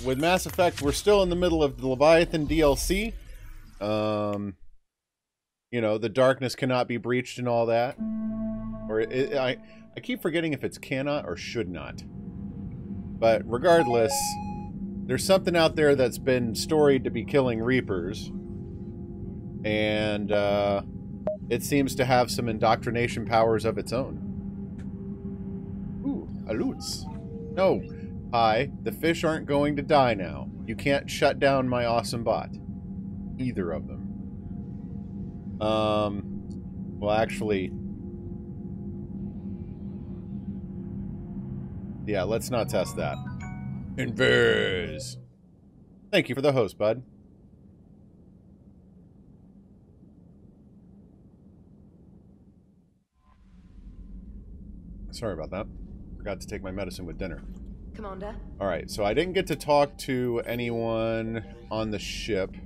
With Mass Effect, we're still in the middle of the Leviathan DLC. You know, the darkness cannot be breached and all that. Or I keep forgetting if it's cannot or should not. But regardless, there's something out there that's been storied to be killing Reapers. And it seems to have some indoctrination powers of its own. Ooh, aloots. No. Hi, the fish aren't going to die now. You can't shut down my awesome bot. Either of them. Well, actually... yeah, let's not test that. Invis! Thank you for the host, bud. Sorry about that. Forgot to take my medicine with dinner. Commander? Alright, so I didn't get to talk to anyone on the ship,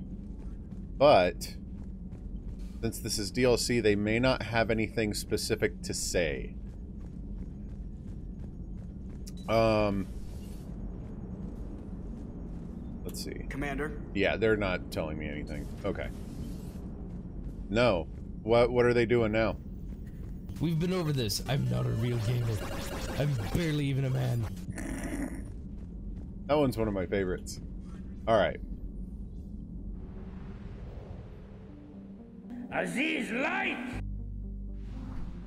but since this is DLC, they may not have anything specific to say. Let's see. Commander? Yeah, they're not telling me anything. Okay. No. What are they doing now? We've been over this. I'm not a real gamer. I'm barely even a man. That one's one of my favorites. Alright. Aziz, light!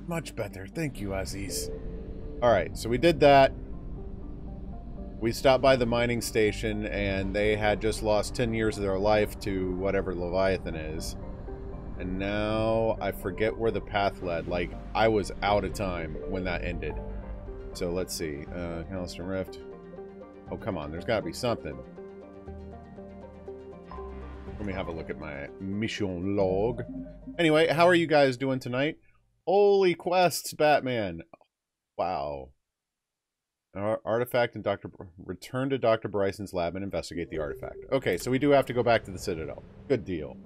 Much better. Thank you, Aziz. Alright, so we did that. We stopped by the mining station, and they had just lost 10 years of their life to whatever Leviathan is. And now I forget where the path led. Like, I was out of time when that ended. So let's see. Halliston Rift. Oh, come on. There's got to be something. Let me have a look at my mission log. Anyway, how are you guys doing tonight? Holy quests, Batman. Wow. Artifact and return to Dr. Bryson's lab and investigate the artifact. Okay, so we do have to go back to the Citadel. Good deal.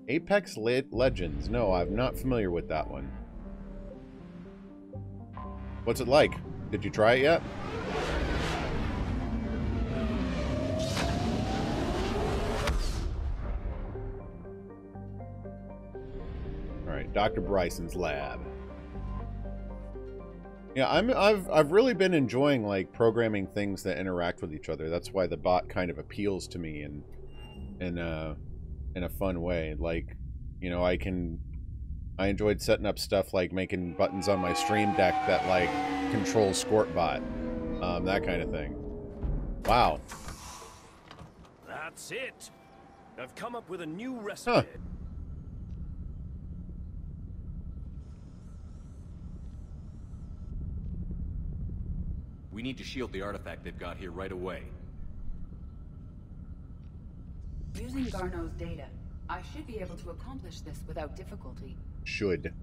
Apex Legends. No, I'm not familiar with that one. What's it like? Did you try it yet? Alright, Dr. Bryson's lab. Yeah, I've really been enjoying like programming things that interact with each other. That's why the bot kind of appeals to me in a fun way. Like, you know, I enjoyed setting up stuff like making buttons on my stream deck that like control Scortbot, that kind of thing. Wow. That's it. I've come up with a new recipe. Huh. We need to shield the artifact they've got here right away. Using Garneau's data, I should be able to accomplish this without difficulty. Should.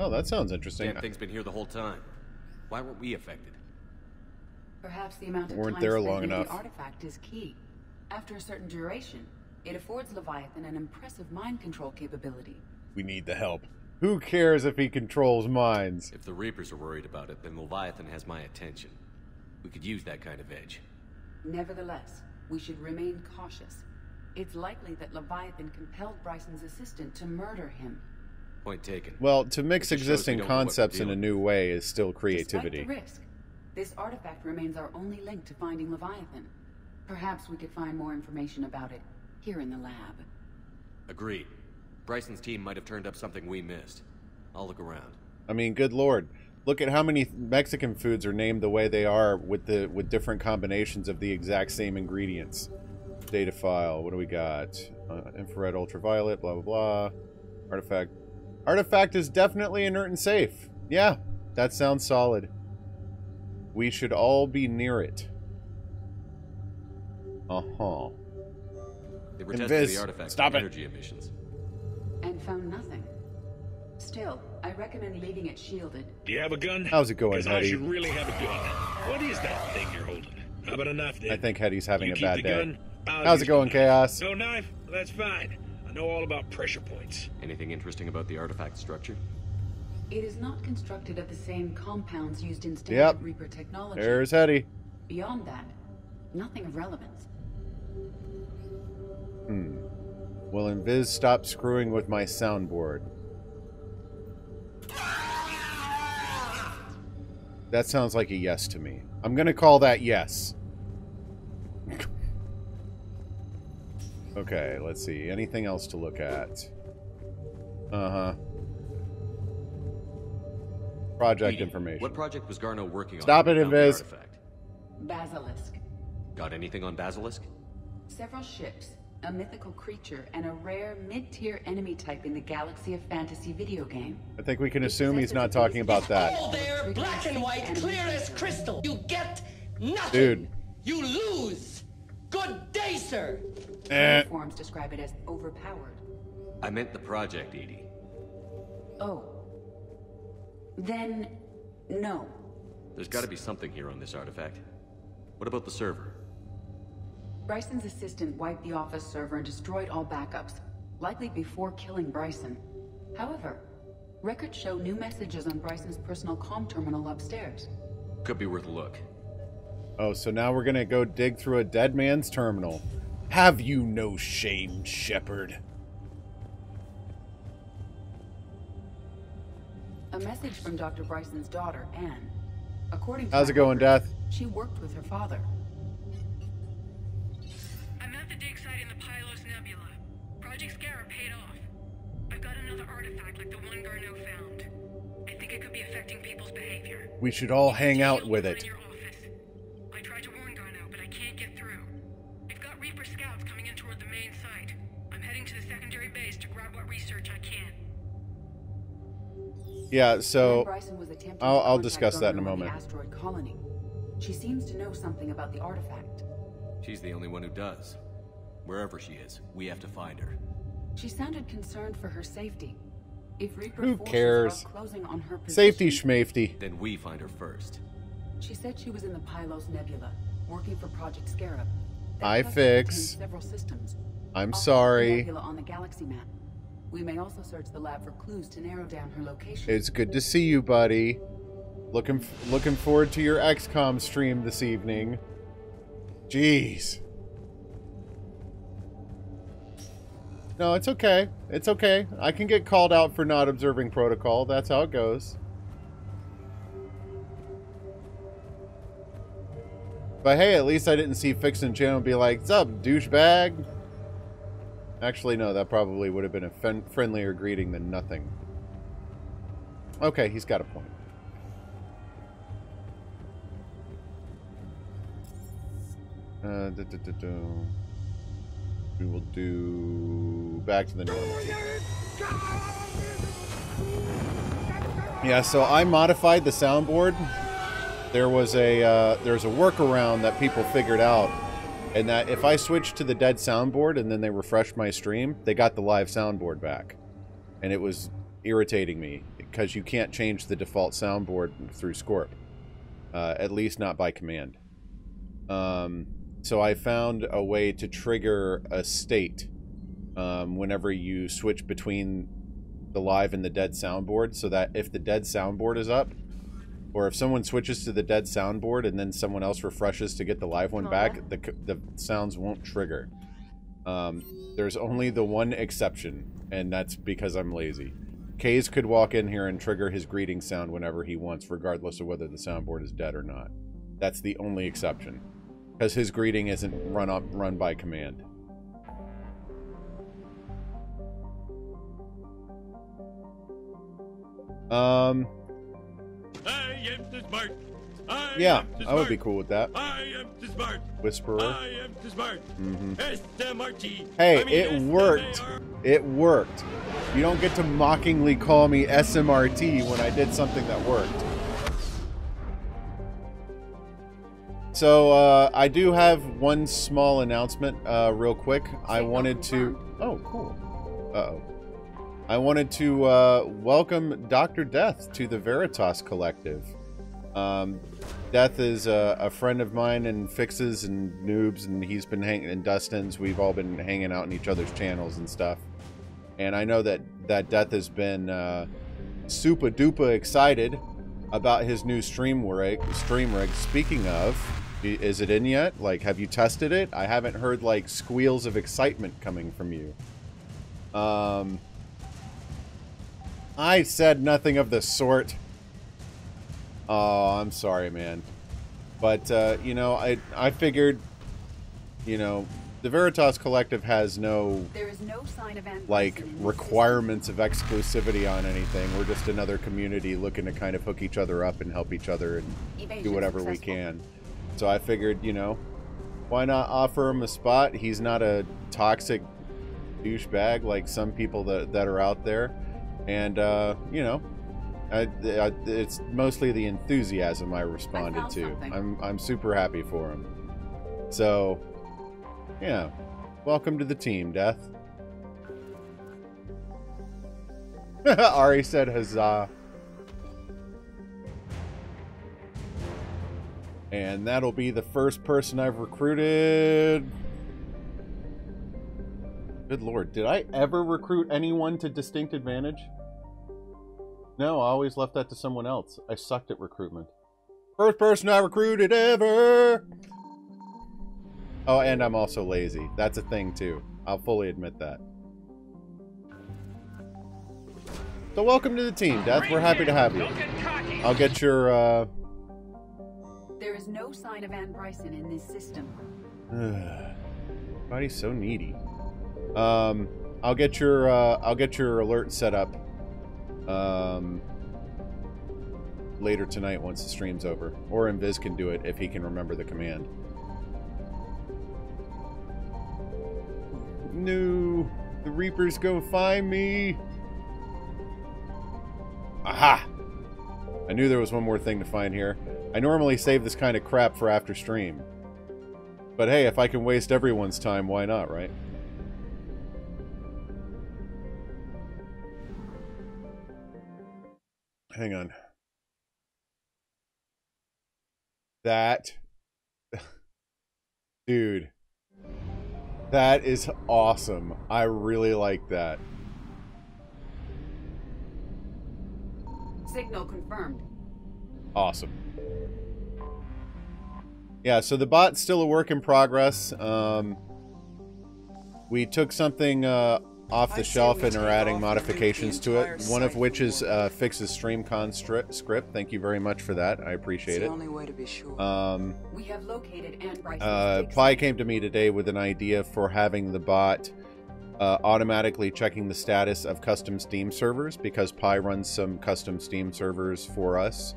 Oh, that sounds interesting. Damn thing's been here the whole time. Why weren't we affected? Perhaps the amount of Weren't time there spent long near enough. the artifact is key. After a certain duration, it affords Leviathan an impressive mind control capability. We need the help. Who cares if he controls minds? If the Reapers are worried about it, then Leviathan has my attention. We could use that kind of edge. Nevertheless, we should remain cautious. It's likely that Leviathan compelled Bryson's assistant to murder him. Point taken. Well, to mix It just shows we existing don't know what we're concepts in a dealing new way is still creativity. Despite the risk, this artifact remains our only link to finding Leviathan. Perhaps we could find more information about it here in the lab. Agreed. Bryson's team might have turned up something we missed. I'll look around. I mean, good lord. Look at how many Mexican foods are named the way they are with different combinations of the exact same ingredients. Data file. What do we got? Infrared, ultraviolet, blah, blah, blah. Artifact. Artifact is definitely inert and safe. Yeah, that sounds solid. We should all be near it. Uh-huh. They were testing Invis, the artifact's stop it. energy emissions. And found nothing. Still, I recommend leaving it shielded. Do you have a gun? How's it going, Because I Hetty? should really have a gun. What is that thing you're holding? How about a knife then? I think Hetty's having You a keep bad the day. gun, I'll How's use it going, the knife. Chaos? No knife? That's fine. I know all about pressure points. Anything interesting about the artifact structure? It is not constructed of the same compounds used in standard Yep. Reaper technology. There's Hetty. Beyond that, nothing of relevance. Will Invis stop screwing with my soundboard? That sounds like a yes to me. I'm gonna call that yes. Okay, let's see. Anything else to look at? Uh-huh. Project Edie, information. What project was Garno working on? Stop when it, he found the Invis. artifact? Basilisk. Got anything on Basilisk? Several ships, a mythical creature, and a rare mid-tier enemy type in the Galaxy of Fantasy video game. I think we can assume he's not talking about that. All there, black and white, clear as crystal. You get nothing. Dude. You lose. Good day, sir. Eh. Some forms describe it as overpowered. I meant the project, Edie. Oh. Then, no. There's got to be something here on this artifact. What about the server? Bryson's assistant wiped the office server and destroyed all backups, likely before killing Bryson. However, records show new messages on Bryson's personal comm terminal upstairs. Could be worth a look. Oh, so now we're gonna go dig through a dead man's terminal. Have you no shame, Shepard? A message from Dr. Bryson's daughter, Anne. According to How's that it going, record, Death? She worked with her father. I'm at the dig site in the Pylos Nebula. Project Scarab paid off. I've got another artifact like the one Garneau found. I think it could be affecting people's behavior. We should all hang out with In it. your office. I tried to warn Garneau, but I can't get through. We've got Reaper scouts coming in toward the main site. I'm heading to the secondary base to grab what research I can. Yeah, so When Bryson was attempting to I'll contact discuss that in a Garneau on the moment. asteroid colony. She seems to know something about the artifact. She's the only one who does. Wherever she is, we have to find her. She sounded concerned for her safety. If Reaper Who forces cares? are closing on her position, Safety schmafety. Then we find her first. She said she was in the Pylos Nebula, working for Project Scarab. That I cluster fix. contains several systems. I'm I'll sorry. put the nebula on the galaxy map. We may also search the lab for clues to narrow down her location. It's good to see you, buddy. Looking forward to your XCOM stream this evening. Jeez. No, it's okay. It's okay. I can get called out for not observing protocol. That's how it goes. But hey, at least I didn't see Fix and Channel be like, "Sup, douchebag?" Actually, no, that probably would have been a friendlier greeting than nothing. Okay, he's got a point. We will do back to the normal. Yeah, so I modified the soundboard. There's a workaround that people figured out, and that if I switched to the dead soundboard and then they refreshed my stream, they got the live soundboard back, and it was irritating me because you can't change the default soundboard through Scorp, at least not by command. So I found a way to trigger a state whenever you switch between the live and the dead soundboard, so that if the dead soundboard is up, or if someone switches to the dead soundboard and then someone else refreshes to get the live one back, the sounds won't trigger. There's only the one exception, and that's because I'm lazy. Kaze could walk in here and trigger his greeting sound whenever he wants, regardless of whether the soundboard is dead or not. That's the only exception, because his greeting isn't run by command. I am too smart. Yeah, I would be cool with that. I am too smart. Whisperer. I am too smart. SMRT. Hey, I mean, it worked. It worked. You don't get to mockingly call me SMRT when I did something that worked. So, I do have one small announcement, real quick. I wanted to... Oh, cool. Uh-oh. I wanted to, welcome Dr. Death to the Veritas Collective. Death is a friend of mine and Fixes and Noobs, and he's been hanging, and Dustin's. We've all been hanging out in each other's channels and stuff. And I know that Death has been super duper excited about his new stream rig. Speaking of, is it in yet? Like, have you tested it? I haven't heard like squeals of excitement coming from you. I said nothing of the sort. Oh, I'm sorry, man. But, you know, I figured, you know, the Veritas Collective has no, like, requirements of exclusivity on anything. We're just another community looking to kind of hook each other up and help each other and do whatever we can. So I figured, you know, why not offer him a spot? He's not a toxic douchebag like some people that are out there. And, you know, it's mostly the enthusiasm I responded to. I'm super happy for him. So, yeah. Welcome to the team, Death. Ari said huzzah. And that'll be the first person I've recruited. Good lord, did I ever recruit anyone to Distinct Advantage? No, I always left that to someone else. I sucked at recruitment. First person I recruited ever! Oh, and I'm also lazy. That's a thing, too. I'll fully admit that. So welcome to the team, Death. We're happy to have you. I'll get your, There is no sign of Ann Bryson in this system. Body's so needy. I'll get your alert set up later tonight once the stream's over. Or Invis can do it if he can remember the command. No, the Reaper's gonna find me. Aha! I knew there was one more thing to find here. I normally save this kind of crap for after stream. But hey, if I can waste everyone's time, why not, right? Hang on. That... Dude. That is awesome. I really like that. Signal confirmed. Awesome. Yeah, so the bot's still a work in progress. We took something off the shelf and are adding modifications to it. One of which is fixes StreamCon script. Thank you very much for that. I appreciate it. Only way to be sure. We have located Ann Bryson's Pi came to me today with an idea for having the bot automatically checking the status of custom Steam servers, because Pi runs some custom Steam servers for us.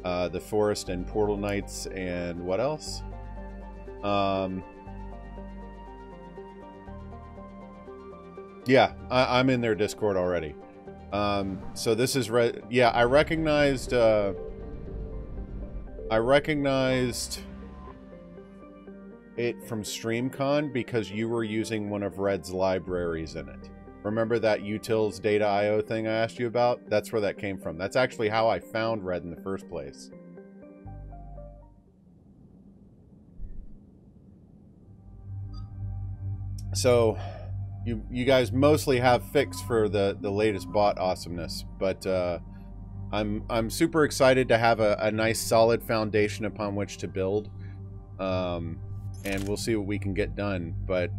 The Forest and Portal Knights and what else? Yeah, I'm in their Discord already. So this is yeah, I recognized it from StreamCon because you were using one of Red's libraries in it. Remember that utils data IO thing I asked you about? That's where that came from. That's actually how I found Red in the first place. So, you guys mostly have fix for the latest bot awesomeness, but I'm super excited to have a nice solid foundation upon which to build, and we'll see what we can get done. But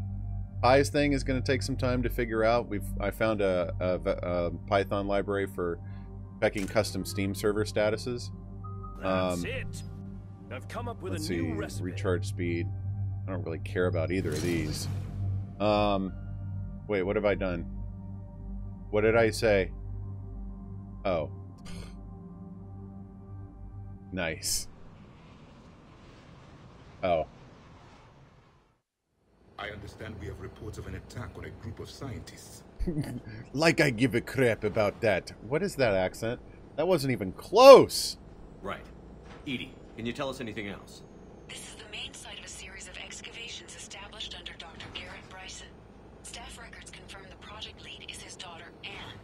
Pi's thing is going to take some time to figure out. I found a Python library for checking custom Steam server statuses. That's it. I've come up with a new recipe. Recharge speed. I don't really care about either of these. Wait, what have I done? What did I say? Oh. Nice. Oh. I understand we have reports of an attack on a group of scientists. Like I give a crap about that. What is that accent? That wasn't even close! Right. Edie, can you tell us anything else? This is the main site of a series of excavations established under Dr. Garrett Bryson. Staff records confirm the project lead is his daughter, Anne.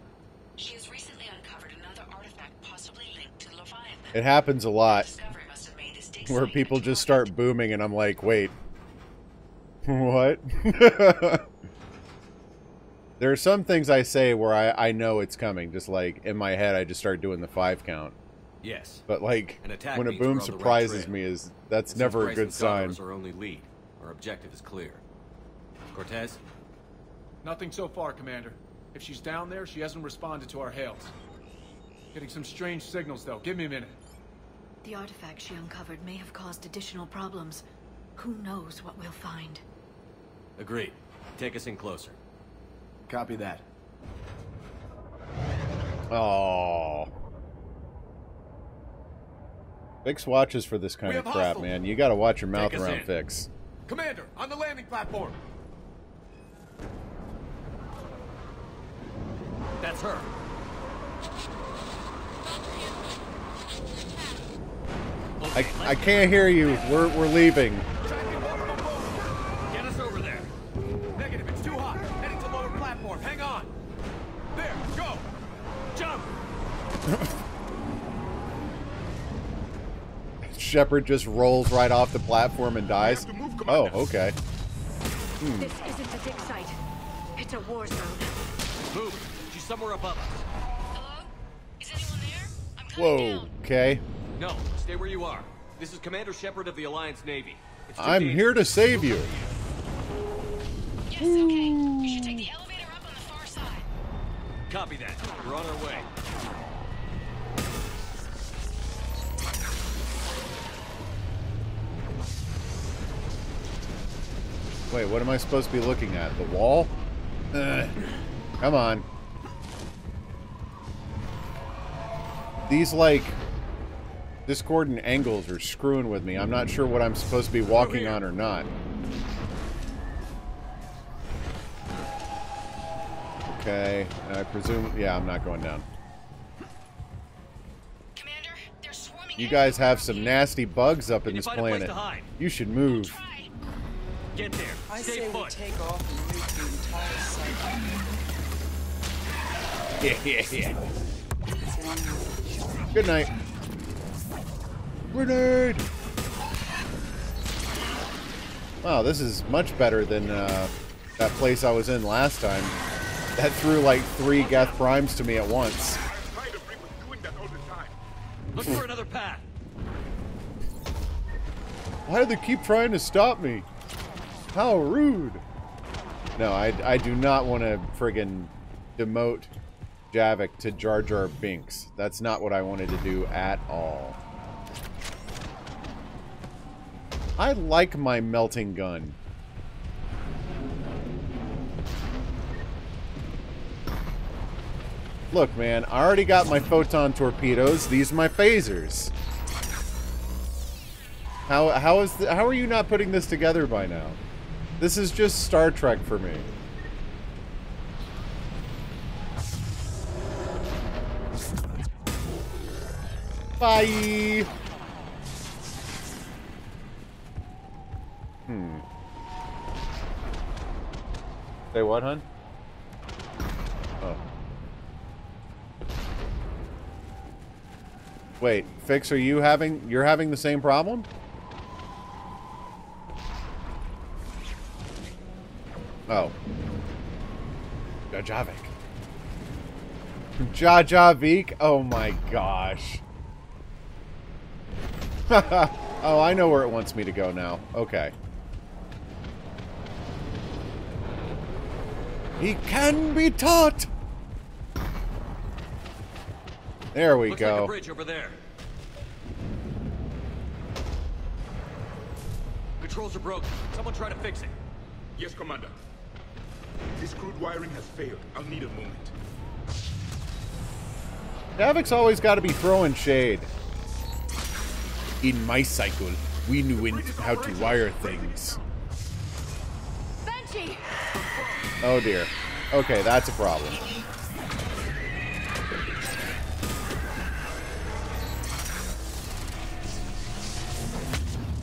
She has recently uncovered another artifact possibly linked to Leviathan. It happens a lot. Discovery must have made this dig Where site people a just target. start booming and I'm like, wait. What? There are some things I say where I know it's coming. Just like in my head, I just start doing the 5 count. Yes. But like An attack when a means we're boom on the right surprises trail. me, that's And never a since good Bryson's daughter sign. is our only lead. Our objective is clear. Cortez? Nothing so far, Commander. If she's down there, she hasn't responded to our hails. Getting some strange signals, though. Give me a minute. The artifact she uncovered may have caused additional problems. Who knows what we'll find? Agreed. Take us in closer. Copy that. Oh. Fix watches for this kind of crap, hostile. man. You gotta watch your mouth Take us around in. Fix. Commander, on the landing platform. That's her. I can't hear you. We're leaving. Get us over there. Negative, it's too hot. Heading to lower platform. Hang on. There, go. Jump. Shepard just rolls right off the platform and dies. Oh, okay. This isn't a dig site. It's a war zone. Move. She's somewhere above us. Hello? Is anyone there? I'm coming Whoa. down. Okay. No, stay where you are. This is Commander Shepard of the Alliance Navy. It's too I'm dangerous. here to save you. Yes, okay. You should take the elevator up on the far side. Copy that. We're on our way. Wait, what am I supposed to be looking at? The wall? Come on. These, like, discordant angles are screwing with me. I'm not sure what I'm supposed to be walking on or not. Okay, I presume... Yeah, I'm not going down. Commander, they're swarming. You guys have some everywhere. nasty bugs up in Can you this find a place planet. to hide? You should move. Try. Get there. I Stay say we put. take off and nuke the entire site. Yeah. Good night. Grenade! Wow, this is much better than that place I was in last time. That threw like 3 Geth Primes to me at once. Look for another path. Why do they keep trying to stop me? How rude. No, I do not want to friggin' demote Javik to Jar Jar Binks. That's not what I wanted to do at all. I like my melting gun. Look, man, I already got my photon torpedoes. These are my phasers. How are you not putting this together by now? This is just Star Trek for me. Bye. Say what, hun? Oh. Wait, Fix, you're having the same problem? Oh. Javik. Javik? Oh my gosh. Oh, I know where it wants me to go now. Okay. He can be taught! There we Looks go. like a bridge over there. Controls are broken. Someone try to fix it. Yes, Commander. This crude wiring has failed. I'll need a moment. Javik's always got to be throwing shade. In my cycle, we knew how to wire things. Banshee! Oh dear. Okay, that's a problem.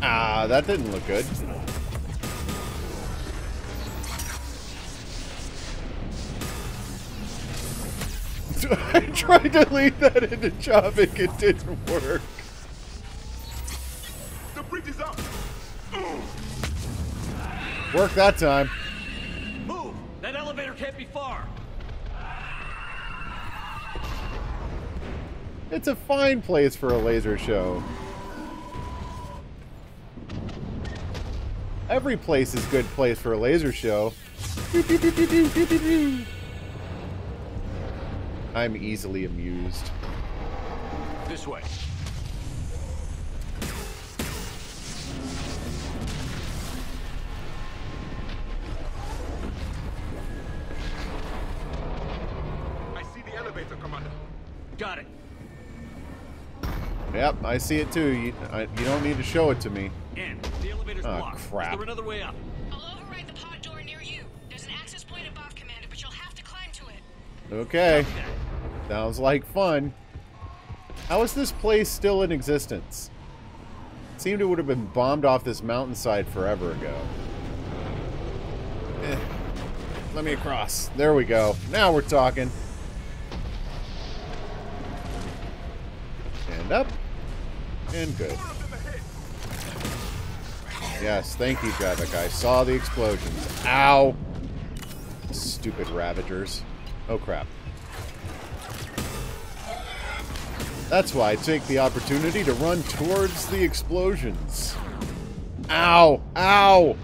Ah, that didn't look good. I tried to lead that into Javik, it didn't work. The bridge is up! Worked that time. Move! That elevator can't be far. It's a fine place for a laser show. Every place is a good place for a laser show. I'm easily amused. This way. I see the elevator, Commander. Got it. Yep, I see it too. You don't need to show it to me. In. The elevator's blocked. Crap. Is there another way up? I'll override the pod door near you. There's an access point above, Commander, but you'll have to climb to it. Okay. Sounds like fun. How is this place still in existence? It seemed it would have been bombed off this mountainside forever ago. Let me across. There we go. Now we're talking. Stand up. And good. Yes, thank you, Javik. I saw the explosions. Ow! Stupid Ravagers. Oh, crap. That's why I take the opportunity to run towards the explosions. Ow! Ow!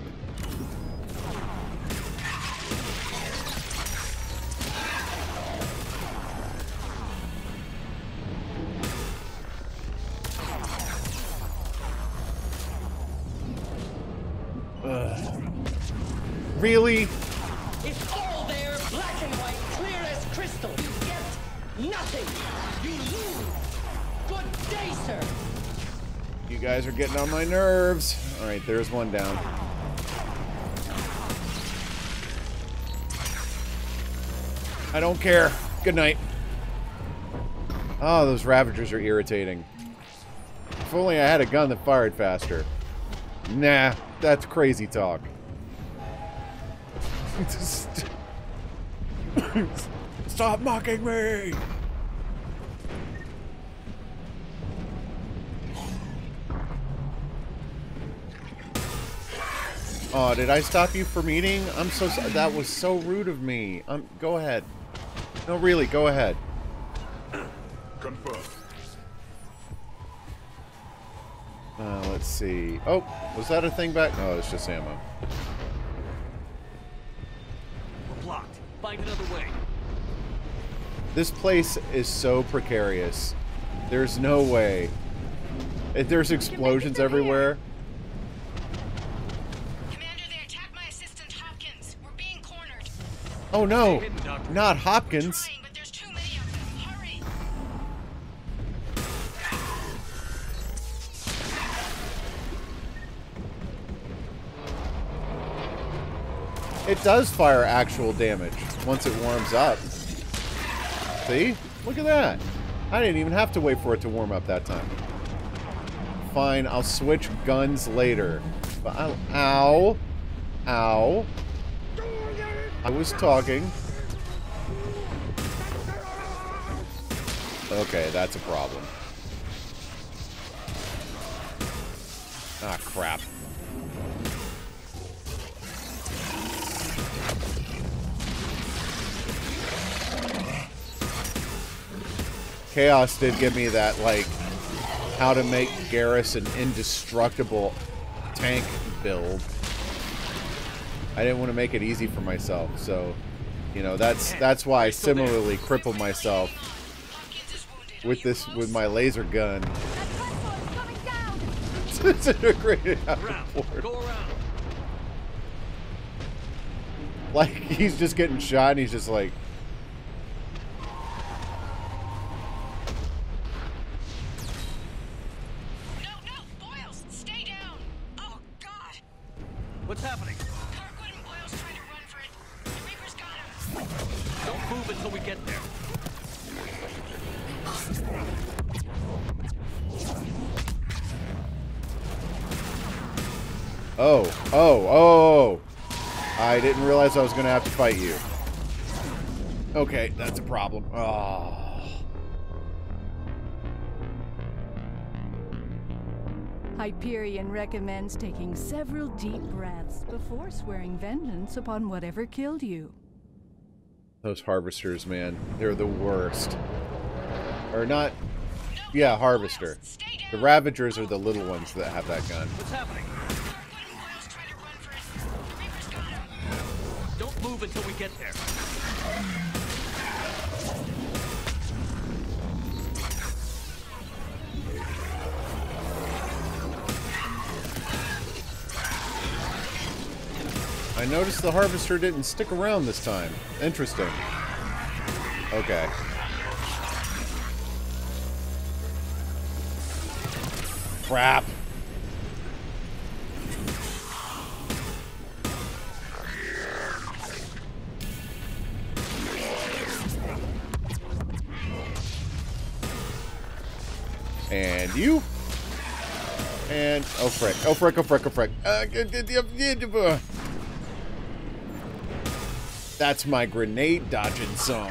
Really? It's all there, black and white, clear as crystal. You get nothing. You lose. Good day, sir. You guys are getting on my nerves. Alright, there's one down. I don't care. Good night. Oh, those Ravagers are irritating. If only I had a gun that fired faster. Nah, that's crazy talk. Stop mocking me! Oh, did I stop you from eating? I'm so sorry. That was so rude of me. Go ahead. No, really, go ahead. Confirm. Let's see. Oh, was that a thing back? No, it's just ammo. We're blocked. Find another way. This place is so precarious. There's no way. There's explosions everywhere. Commander, they attacked my assistant Hopkins. We're being cornered. Oh no, not Hopkins. Trying, but there's too many of them. Hurry. It does fire actual damage once it warms up. See? Look at that. I didn't even have to wait for it to warm up that time. Fine, I'll switch guns later. But ow. Ow. I was talking. Okay, that's a problem. Ah, crap. Chaos did give me that, like, how to make Garrus an indestructible tank build. I didn't want to make it easy for myself, so, you know, that's why I similarly crippled myself with my laser gun. Disintegrated out of board. Like, he's just getting shot and he's just like... What's happening? Kirkwood and Boyle's trying to run for it. The Reaper's got him. Don't move until we get there. Oh. I didn't realize I was going to have to fight you. Okay, that's a problem. Oh. Hyperion recommends taking several deep breaths before swearing vengeance upon whatever killed you. Those harvesters, man. They're the worst. Or not... Yeah, Harvester. The Ravagers are the little ones that have that gun. What's happening? Don't move until we get there. I noticed the Harvester didn't stick around this time. Interesting. Okay. Crap. And you. And oh frick. Oh frick, oh frick, oh frick. That's my grenade dodging song.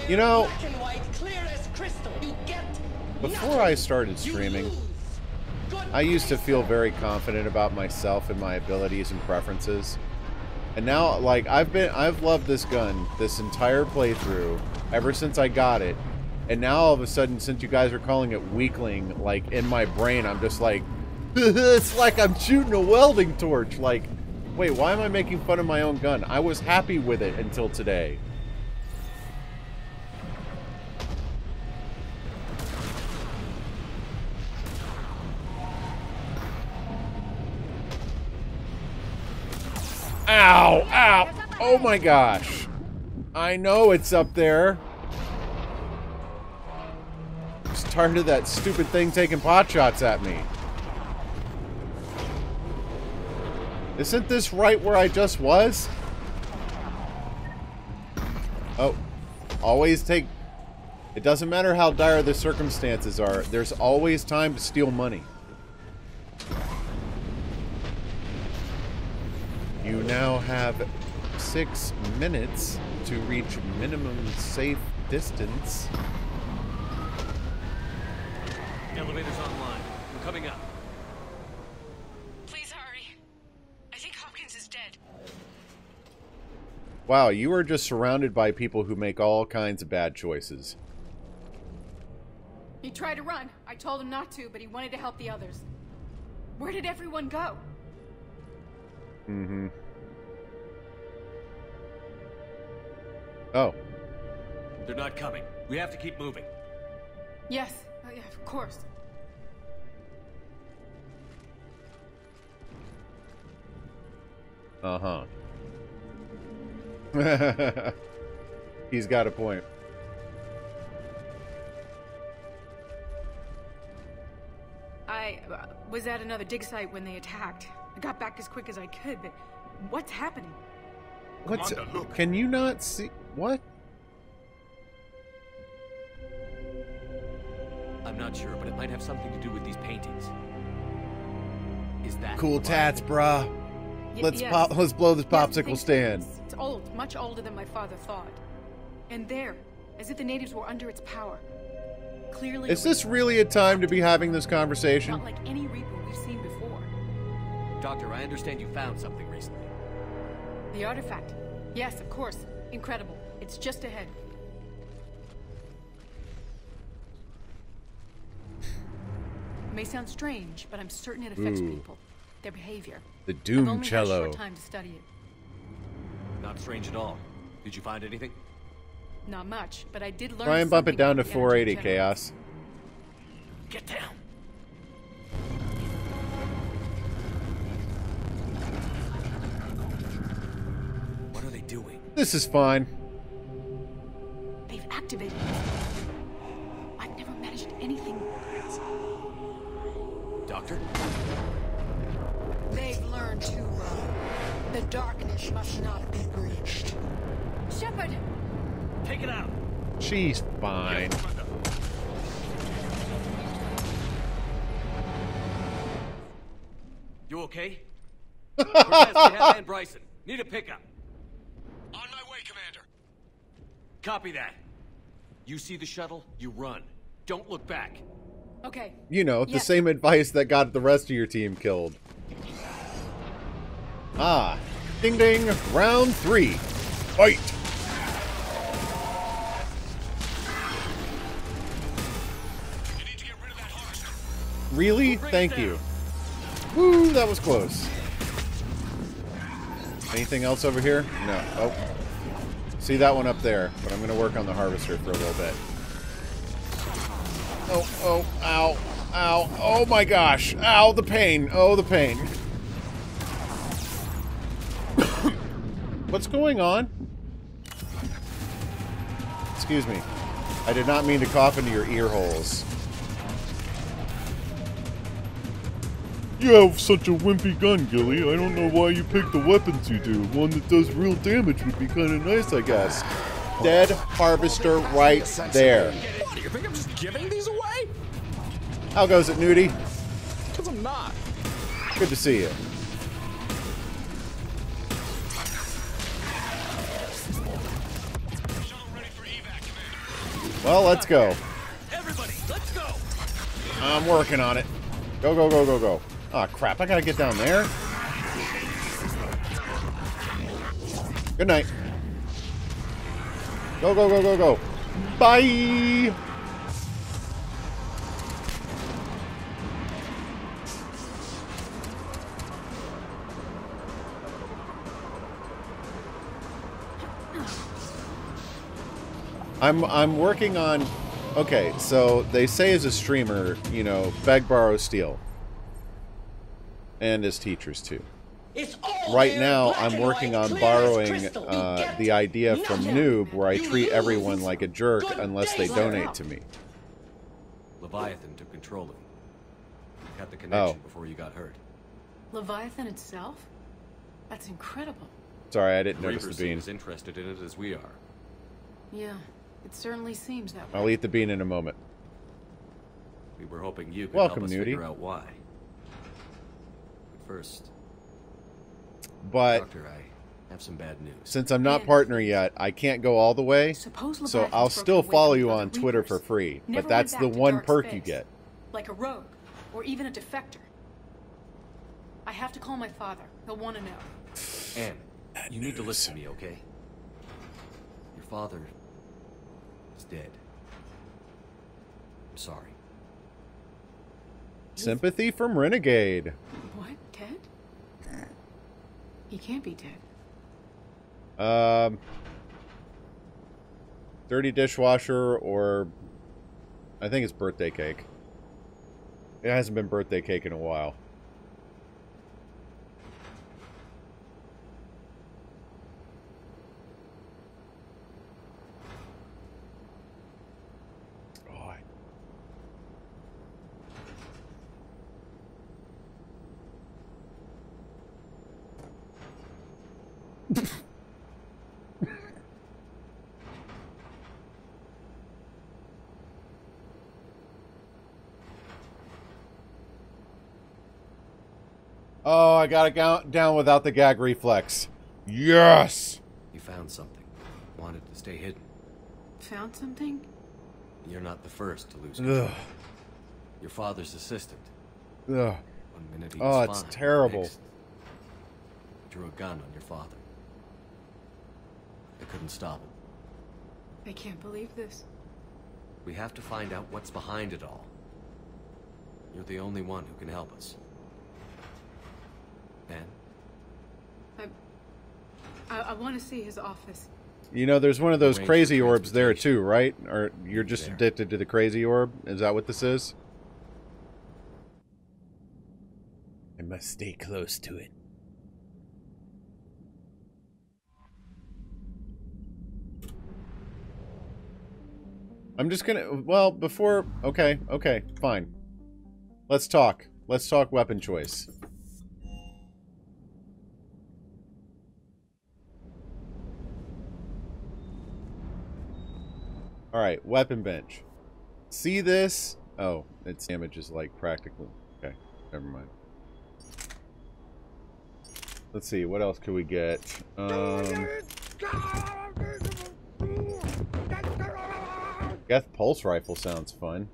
You know, before I started streaming, I used to feel very confident about myself and my abilities and preferences. And now, like, I've loved this gun this entire playthrough ever since I got it. And now all of a sudden, since you guys are calling it weakling, like, in my brain, I'm just like, it's like I'm shooting a welding torch. Like, wait, why am I making fun of my own gun? I was happy with it until today. Ow! Ow! Oh my gosh. I know it's up there. Just tired of that stupid thing taking pot shots at me. Isn't this right where I just was? Oh. Always take... It doesn't matter how dire the circumstances are. There's always time to steal money. You now have 6 minutes to reach minimum safe distance. Elevator's online. I'm coming up. Please hurry. I think Hopkins is dead. Wow, you are just surrounded by people who make all kinds of bad choices. He tried to run. I told him not to, but he wanted to help the others. Where did everyone go? Mm-hmm. Oh. They're not coming. We have to keep moving. Yes, yeah, of course. Uh-huh. He's got a point. I was at another dig site when they attacked. I got back as quick as I could, but what's happening? What's... Can you not see... What? I'm not sure, but it might have something to do with these paintings. Is that cool tats, brah? Let's yes. Let's blow this popsicle stand. It's old, much older than my father thought. And there, as if the natives were under its power. Clearly, is this really a time to be having this conversation? Not like any Reaper we've seen before. Doctor, I understand you found something recently. The artifact. Yes, of course. Incredible. It's just ahead. It may sound strange, but I'm certain it affects people. Their behavior. The Doom I've only Cello. had a short time to study it. Not strange at all. Did you find anything? Not much, but I did learn. Try and bump it down to about the 480, energy generators. Chaos. Get down. What are they doing? This is fine. They've activated it. I've never managed anything. Doctor? They've learned to run. The darkness must not be breached. Shepard! Take it out. She's fine. You okay? Cortez, we have and Bryson. Need a pickup. On my way, Commander. Copy that. You see the shuttle, you run. Don't look back. Okay. You know, the same advice that got the rest of your team killed. Ah. Ding ding. Round 3. Fight! Really? Thank you. Woo, that was close. Anything else over here? No. Oh. See that one up there, but I'm going to work on the harvester for a little bit. Oh, oh, ow, ow. Oh my gosh. Ow, the pain. Oh, the pain. What's going on? Excuse me. I did not mean to cough into your ear holes. You have such a wimpy gun, Gilly. I don't know why you picked the weapons you do. One that does real damage would be kind of nice, I guess. Dead harvester right there. What, do you think I'm just giving these away? How goes it, Nudie? Because I'm not. Good to see you. Well, let's go. Everybody, let's go. I'm working on it. Go, go, go, go, go. Aw, crap. I gotta get down there. Good night. Go, go, go, go, go. Bye! I'm working on... Okay, so they say as a streamer, you know, beg, borrow, steal. And as teachers, too. Right now, I'm working on borrowing the idea from Noob, where I treat everyone like a jerk unless they donate to me. Leviathan took control of you. Got the connection before you got hurt. Leviathan itself? That's incredible. Sorry, I didn't notice Reaper the bean. seems interested in it as we are. Yeah, it certainly seems that way. I'll eat the bean in a moment. We were hoping you could Welcome, help us Nudie. figure out why. But first, But Doctor, I have some bad news. since I'm not partner yet, I can't go all the way. So I'll still follow you on Twitter for free. But that's the one perk you get. Like a rogue, or even a defector. I have to call my father. He'll want to know. Anne, you need to listen to me, okay? Your father is dead. I'm sorry. Sympathy from Renegade. What? Dead? He can't be dead. Dirty dishwasher, or I think it's birthday cake. It hasn't been birthday cake in a while. Oh, I got it down without the gag reflex. Yes! You found something. Wanted to stay hidden. Found something? You're not the first to lose control. Ugh. Your father's assistant. Ugh. 1 minute he was Oh, it's fine, terrible. next, he drew a gun on your father. I couldn't stop him. I can't believe this. We have to find out what's behind it all. You're the only one who can help us. Anne? I want to see his office. You know, there's one of those crazy orbs there too, right? Or you're just addicted to the crazy orb? Is that what this is? I must stay close to it. I'm just gonna... Well, before... Okay, fine. Let's talk. Let's talk weapon choice. Alright, weapon bench. See this? Oh, its damage is like practically... Okay, never mind. Let's see, what else could we get? Geth Pulse Rifle sounds fun.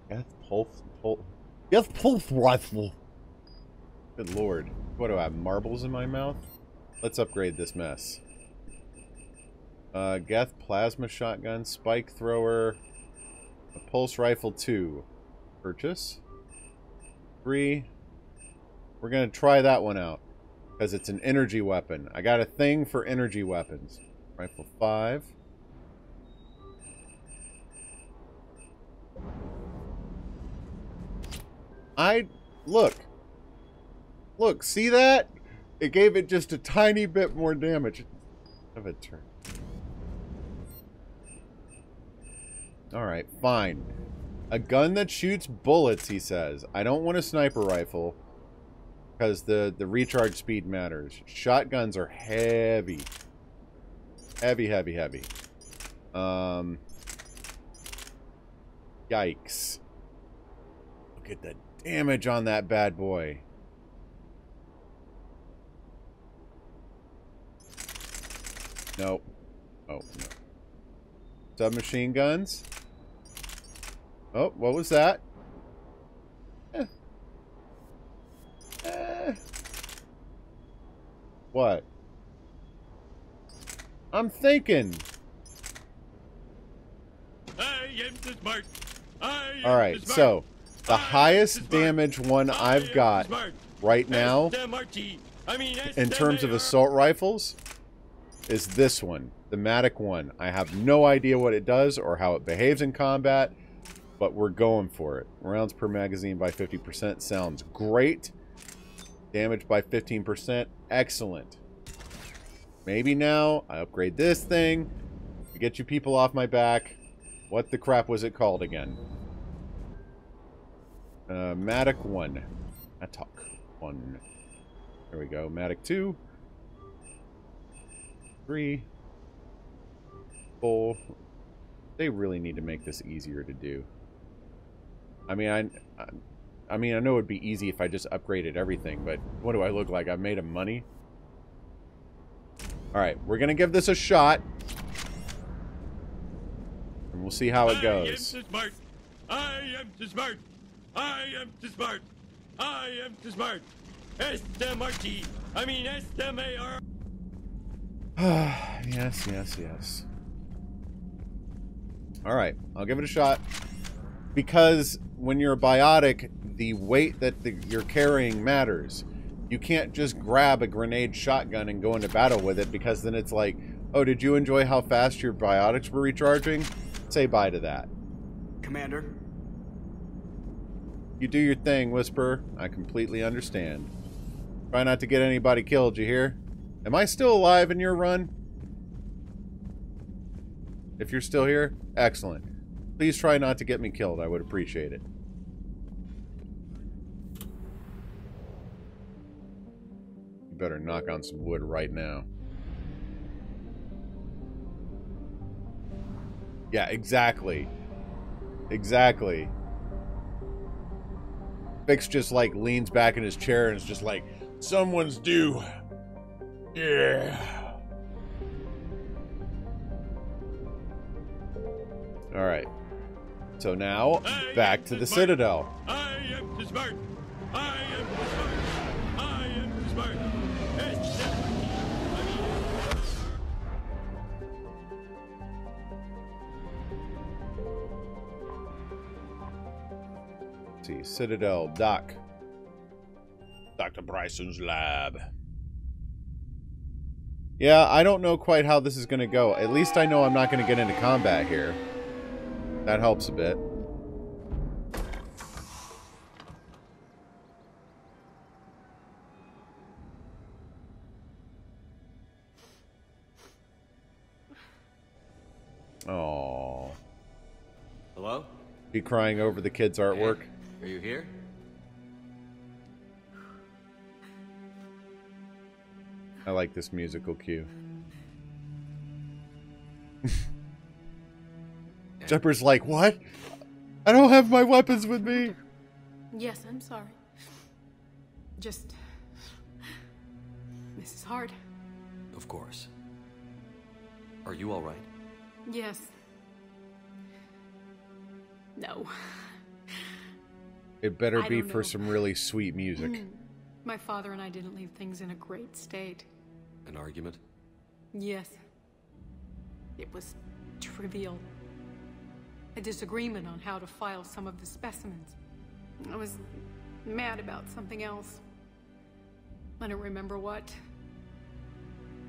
Geth Pulse Rifle. Good lord. What do I have? Marbles in my mouth? Let's upgrade this mess. Geth plasma shotgun, spike thrower, a pulse rifle 2. Purchase. 3. We're going to try that one out. Because it's an energy weapon. I got a thing for energy weapons. Rifle 5. Look. Look, see that? It gave it just a tiny bit more damage. Have a turn. Alright, fine. A gun that shoots bullets, he says. I don't want a sniper rifle. Because the recharge speed matters. Shotguns are heavy. Heavy, heavy, heavy. Yikes. Look at the damage on that bad boy. Nope. Oh, no. Submachine guns. Oh, what was that? What? I'm thinking. Alright, so the highest damage one I've got right now in terms of assault rifles is this one, the Matic 1. I have no idea what it does or how it behaves in combat, but we're going for it. Rounds per magazine by 50% sounds great. Damage by 15%, excellent. Maybe now I upgrade this thing to get you people off my back. What the crap was it called again? Matic 1. Matic 1. There we go. Matic 2. 3. 4. They really need to make this easier to do. I mean, I know it'd be easy if I just upgraded everything, but what do I look like? I've made him money? Alright, we're gonna give this a shot. And we'll see how it goes. I am too smart. I am too smart. I am too smart. S-M-R-T. I mean S-M-A-R. Yes, yes, yes. Alright, I'll give it a shot. Because when you're a biotic, the weight that you're carrying matters. You can't just grab a grenade shotgun and go into battle with it, because then it's like, oh, did you enjoy how fast your biotics were recharging? Say bye to that. Commander? You do your thing, Whisper. I completely understand. Try not to get anybody killed, you hear? Am I still alive in your run? If you're still here, excellent. Please try not to get me killed. I would appreciate it. You better knock on some wood right now. Yeah, exactly. Exactly. Fix just like leans back in his chair and is just like, someone's due. Yeah. All right. So now, back to the Citadel. I am too smart. I am too smart. I am too smart. Let's see, Citadel, Doc. Dr. Bryson's lab. Yeah, I don't know quite how this is going to go. At least I know I'm not going to get into combat here. That helps a bit. Oh. Hello? Be crying over the kid's artwork. Hey, are you here? I like this musical cue. Jumper's like, what? I don't have my weapons with me. Yes, I'm sorry. Just... This is hard. Of course. Are you all right? Yes. No. It better be for some really sweet music. My father and I didn't leave things in a great state. An argument? Yes. It was trivial. A disagreement on how to file some of the specimens. I was mad about something else. I don't remember what.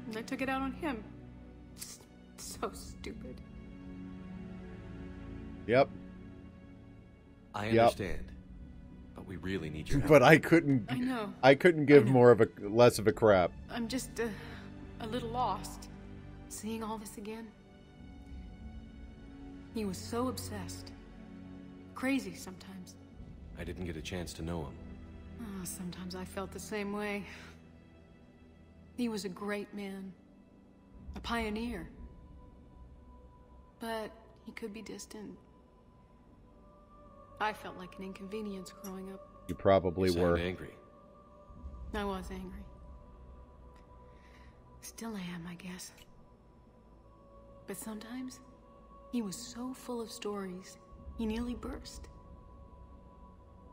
And I took it out on him. So stupid. Yep. I understand. But we really need your help. But I couldn't. I know. I couldn't give less of a crap. I'm just a little lost. Seeing all this again. He was so obsessed. Crazy sometimes. I didn't get a chance to know him. Oh, sometimes I felt the same way. He was a great man. A pioneer. But he could be distant. I felt like an inconvenience growing up. You probably were. Angry. I was angry. Still am, I guess. But sometimes, he was so full of stories, he nearly burst.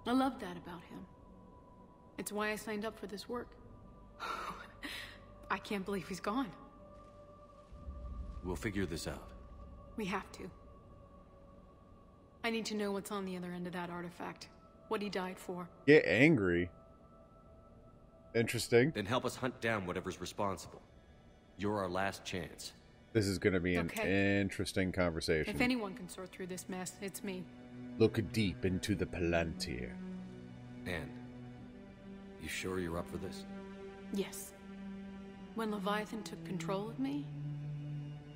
I love that about him. It's why I signed up for this work. I can't believe he's gone. We'll figure this out. We have to. I need to know what's on the other end of that artifact. What he died for. Get angry. Interesting. Then help us hunt down whatever's responsible. You're our last chance. This is going to be an interesting conversation. If anyone can sort through this mess, it's me. Look deep into the Palantir. Anne, you sure you're up for this? Yes. When Leviathan took control of me,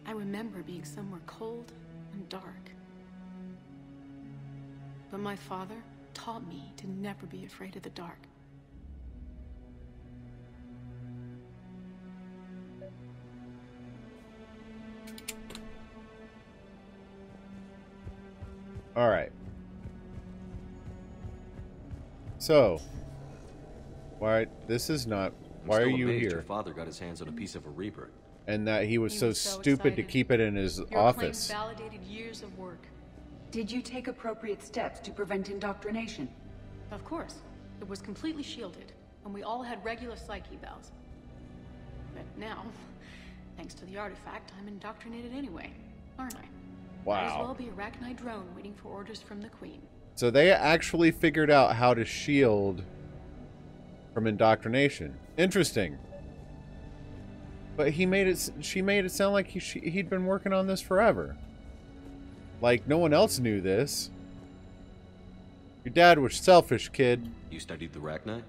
I remember being somewhere cold and dark. But my father taught me to never be afraid of the dark. All right. So, why this is not? Why are you here? Your father got his hands on a piece of a rebirth, and that he was so stupid to keep it in his office. Your claims validated years of work. Did you take appropriate steps to prevent indoctrination? Of course. It was completely shielded, and we all had regular psych evals. But now, thanks to the artifact, I'm indoctrinated anyway, aren't I? Wow. Might as well be a Arachnite drone waiting for orders from the Queen. So they actually figured out how to shield from indoctrination. Interesting. But she made it sound like he'd been working on this forever. Like no one else knew this. Your dad was selfish, kid. You studied the Arachnite?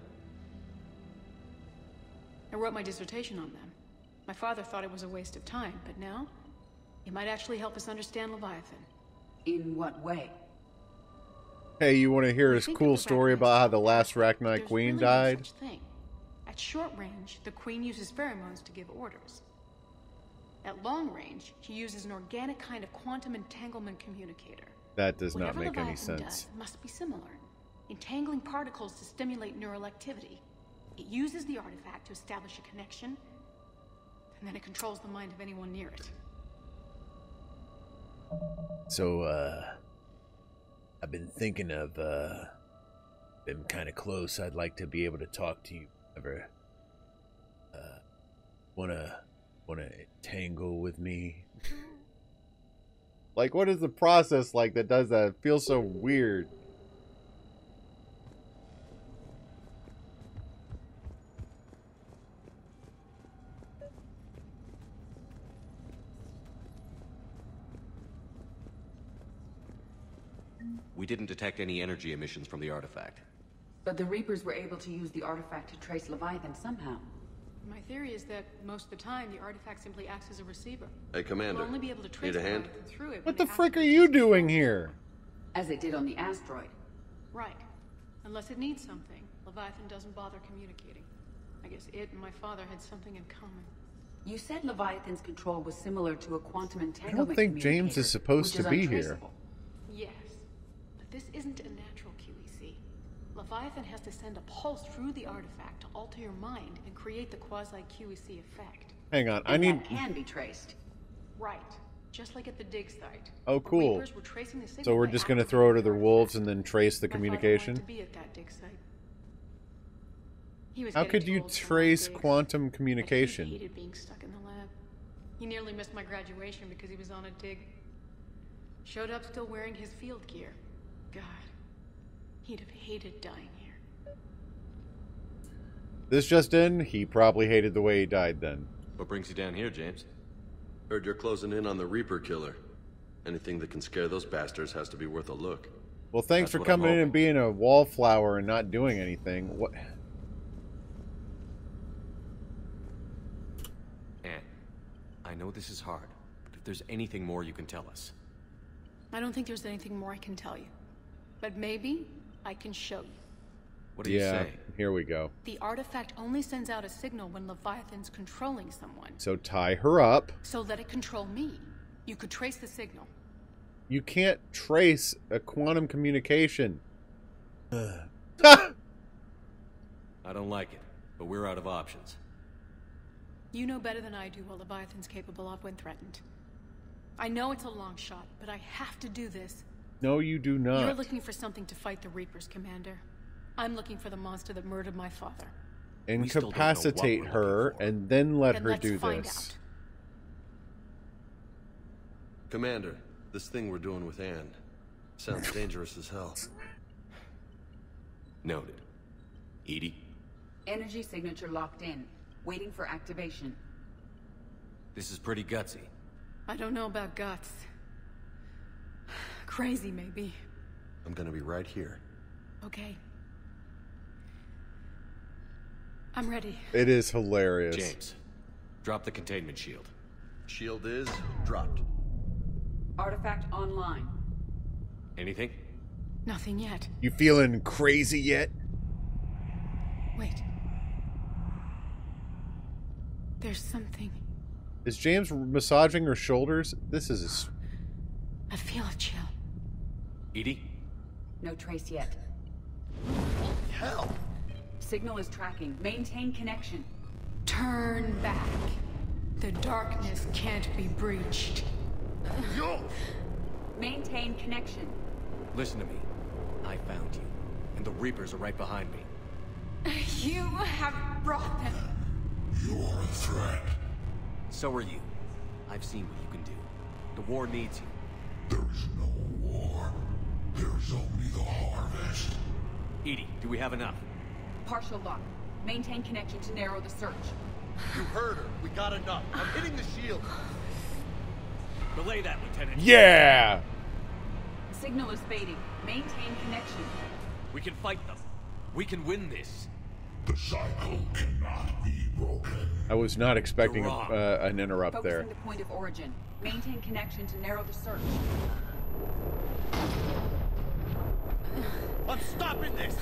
I wrote my dissertation on them. My father thought it was a waste of time, but now it might actually help us understand Leviathan. In what way? Hey, you want to hear his cool story about how the last Arachnite queen died? No such thing. At short range, the Queen uses pheromones to give orders. At long range, she uses an organic kind of quantum entanglement communicator. That does not make any Leviathan sense. Does must be similar, entangling particles to stimulate neural activity. It uses the artifact to establish a connection, and then it controls the mind of anyone near it. So, I've been thinking of, been kind of close. I'd like to be able to talk to you. Ever, wanna tangle with me? Like, what is the process like that does that? It feels so weird. We didn't detect any energy emissions from the artifact. But the Reapers were able to use the artifact to trace Leviathan somehow. My theory is that most of the time, the artifact simply acts as a receiver. Hey, Commander. We'll only be able to trace Need a hand? Leviathan through it. What the frick are you doing here? As it did on the asteroid. Right. Unless it needs something, Leviathan doesn't bother communicating. I guess it and my father had something in common. You said Leviathan's control was similar to a quantum I entanglement. don't think James is supposed to be here. Yes, but this isn't a natural QEC. Leviathan has to send a pulse through the artifact to alter your mind and create the quasi-QEC effect. Hang on, And that can be traced. Right. Just like at the dig site. Oh, cool. Reapers were tracing the signal So we're by just going to activating throw it to the wolves and then trace the My father communication? wanted to be at that dig site. He was How getting could too you old for trace long days. quantum He communication? hated being stuck in the lab. He nearly missed my graduation because he was on a dig. Showed up still wearing his field gear. God, he'd have hated dying here. This just in, he probably hated the way he died then. What brings you down here, James? Heard you're closing in on the Reaper killer. Anything that can scare those bastards has to be worth a look. Well, thanks That's for what I'm coming in hoping. and being a wallflower and not doing anything. What? Anne, I know this is hard, but if there's anything more you can tell us. I don't think there's anything more I can tell you. But maybe I can show you. What do you say? Here we go. The artifact only sends out a signal when Leviathan's controlling someone. So tie her up. So let it control me. You could trace the signal. You can't trace a quantum communication. I don't like it, but we're out of options. You know better than I do what Leviathan's capable of when threatened. I know it's a long shot, but I have to do this. No, you do not. You're looking for something to fight the Reapers, Commander. I'm looking for the monster that murdered my father. Incapacitate her and then let her do find this. out. Commander, this thing we're doing with Anne sounds dangerous as hell. Noted. Edie? Energy signature locked in. Waiting for activation. This is pretty gutsy. I don't know about guts. Crazy, maybe. I'm gonna be right here. Okay. I'm ready. It is hilarious. James, drop the containment shield. Shield is dropped. Artifact online. Anything? Nothing yet. You feeling crazy yet? Wait. There's something. Is James massaging her shoulders? This is... I feel a chill. Edie? No trace yet. Hell! Signal is tracking. Maintain connection. Turn back. The darkness can't be breached. Maintain connection. Listen to me. I found you, and the Reapers are right behind me. You have brought them. You are a threat. So are you. I've seen what you can do. The war needs you. There is no war. There is only the harvest. Edie, do we have enough? Partial lock. Maintain connection to narrow the search. You heard her. We got enough. I'm hitting the shield. Relay that, Lieutenant. Yeah! Signal is fading. Maintain connection. We can fight them. We can win this. The cycle cannot be broken. I was not expecting You're wrong. an interrupt there. Focusing the point of origin. Maintain connection to narrow the search. I'm stopping this!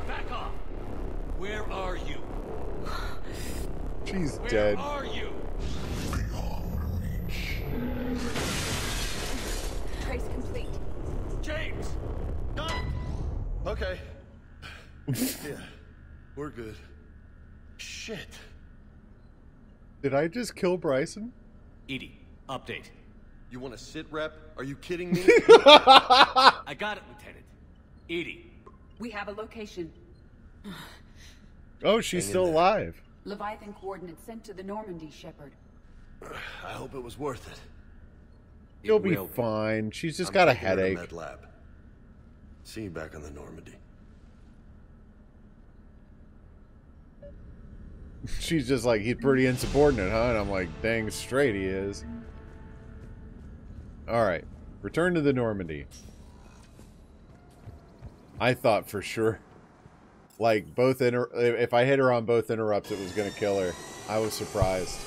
Back off! Where are you? She's Where dead. are you? Trace complete. James! Done! Okay. Yeah, we're good. Shit. Did I just kill Bryson? Edie, update. You want to sit rep? Are you kidding me? I got it, Lieutenant. Edie. We have a location. Oh, she's Hang in still there. alive. Leviathan coordinates sent to the Normandy, Shepard. I hope it was worth it. She'll be will be. fine. She's just I'm got a taking her to headache. Med Lab. See you back on the Normandy. She's just like, he's pretty insubordinate, huh? And I'm like, dang straight he is. Alright. Return to the Normandy. I thought for sure, like, if I hit her on both interrupts, it was going to kill her. I was surprised.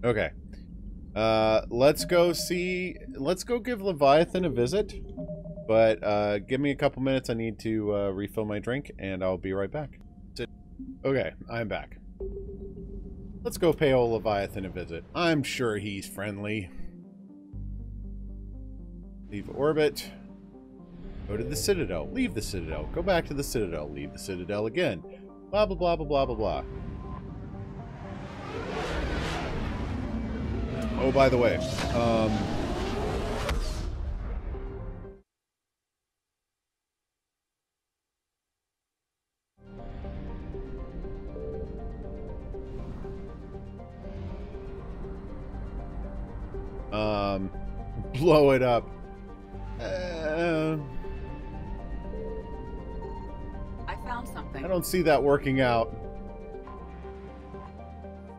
Okay. Let's go give Leviathan a visit. But give me a couple minutes. I need to refill my drink, and I'll be right back. Okay, I'm back. Let's go pay old Leviathan a visit. I'm sure he's friendly. Leave orbit. Go to the Citadel. Leave the Citadel. Go back to the Citadel. Leave the Citadel again. Blah, blah, blah, blah, blah, blah, blah. Oh, by the way, blow it up. I found something. I don't see that working out.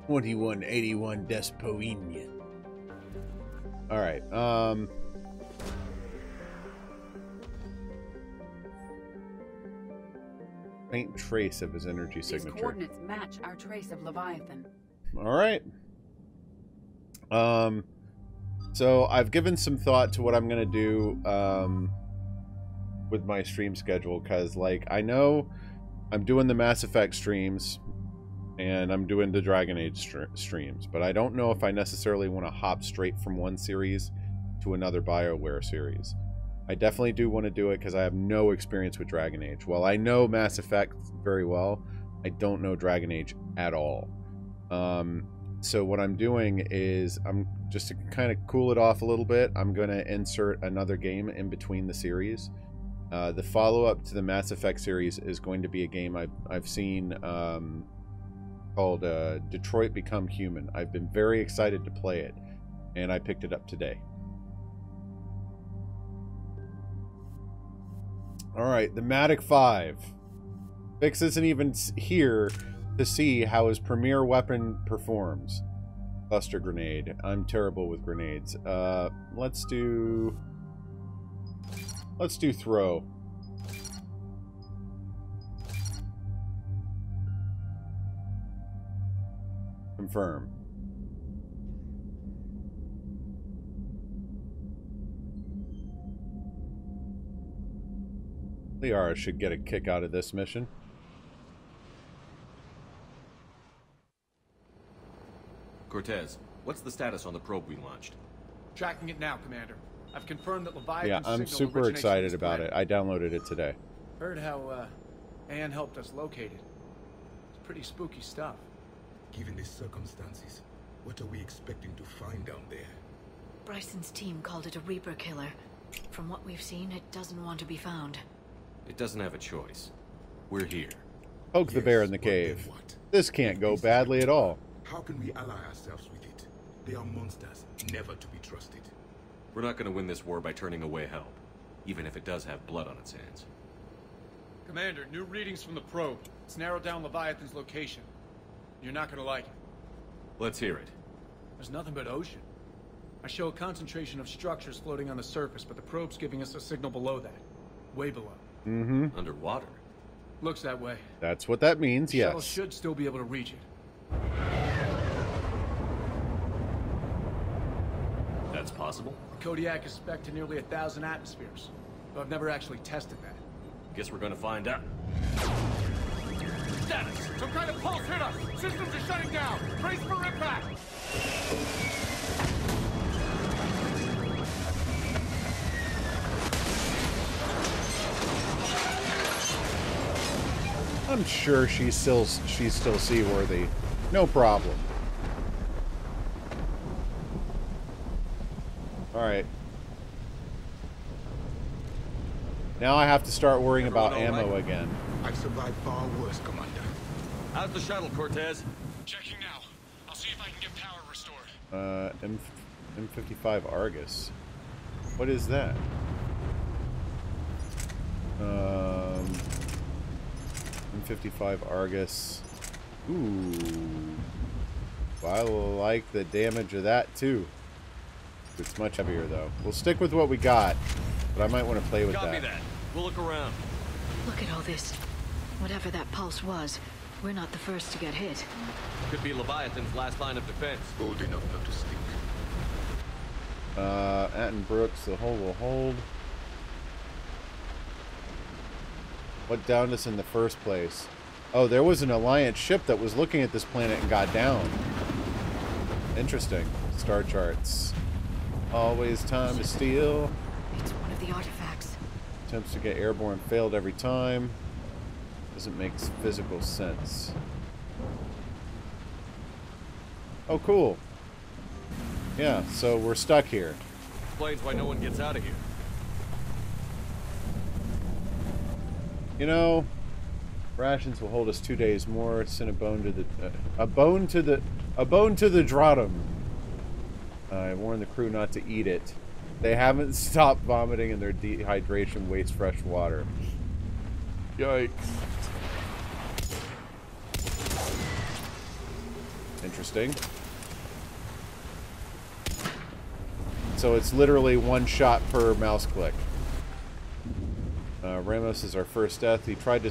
2181 Despoinian. Alright, faint trace of his energy signature. These coordinates match our trace of Leviathan. Alright. So I've given some thought to what I'm gonna do with my stream schedule, because like I know I'm doing the Mass Effect streams and I'm doing the Dragon Age streams, but I don't know if I necessarily want to hop straight from one series to another BioWare series. I definitely do want to do it because I have no experience with Dragon Age. While I know Mass Effect very well, I don't know Dragon Age at all. So what I'm doing is, I'm just to kind of cool it off a little bit, I'm going to insert another game in between the series. The follow-up to the Mass Effect series is going to be a game I've seen called Detroit Become Human. I've been very excited to play it, and I picked it up today. Alright, the Matic 5. Fix isn't even here to see how his premier weapon performs. Cluster grenade. I'm terrible with grenades. Let's do throw. Confirm. Liara should get a kick out of this mission. Cortez, what's the status on the probe we launched? Tracking it now, Commander. I've confirmed that Leviathan's Yeah, I'm signal super originates from excited this about planet. it. I downloaded it today. Heard how Anne helped us locate it. It's pretty spooky stuff. Given the circumstances, what are we expecting to find down there? Bryson's team called it a Reaper killer. From what we've seen, it doesn't want to be found. It doesn't have a choice. We're here. Poke the bear in the cave. This can't go badly at all. How can we ally ourselves with it? They are monsters, never to be trusted. We're not going to win this war by turning away help, even if it does have blood on its hands. Commander, new readings from the probe. It's narrowed down Leviathan's location. You're not gonna like it. Let's hear it. There's nothing but ocean. I show a concentration of structures floating on the surface, but the probe's giving us a signal below that. Way below. Mm-hmm. Underwater? Looks that way. That's what that means, The shuttle yes. should still be able to reach it. That's possible? Kodiak is spec'd to nearly 1,000 atmospheres, but I've never actually tested that. Guess we're gonna find out. Status! Some kind of pulse hit us! Systems are shutting down! Brace for impact! I'm sure she's still seaworthy. No problem. Alright. Now I have to start worrying about ammo again. I've survived far worse, Commander. How's the shuttle, Cortez? Checking now. I'll see if I can get power restored. M55 Argus. What is that? M55 Argus. Ooh. I like the damage of that too. It's much heavier though. We'll stick with what we got, but I might want to play with Copy that. that. We'll look around. Look at all this. Whatever that pulse was, we're not the first to get hit. Could be Leviathan's last line of defense. Old enough not to stick. Attenbrooks, the hull will hold. What downed us in the first place? Oh, there was an Alliance ship that was looking at this planet and got down. Interesting. Star charts. Always time to steal. Attempts to get airborne failed every time. Doesn't make physical sense. Oh, cool. Yeah, so we're stuck here. Explains why no one gets out of here. You know, rations will hold us 2 days more. Send a bone to the a bone to the Dratum. I warned the crew not to eat it. They haven't stopped vomiting, and their dehydration wastes fresh water. Yikes. Interesting. So it's literally one shot per mouse click. Ramos is our first death. He tried to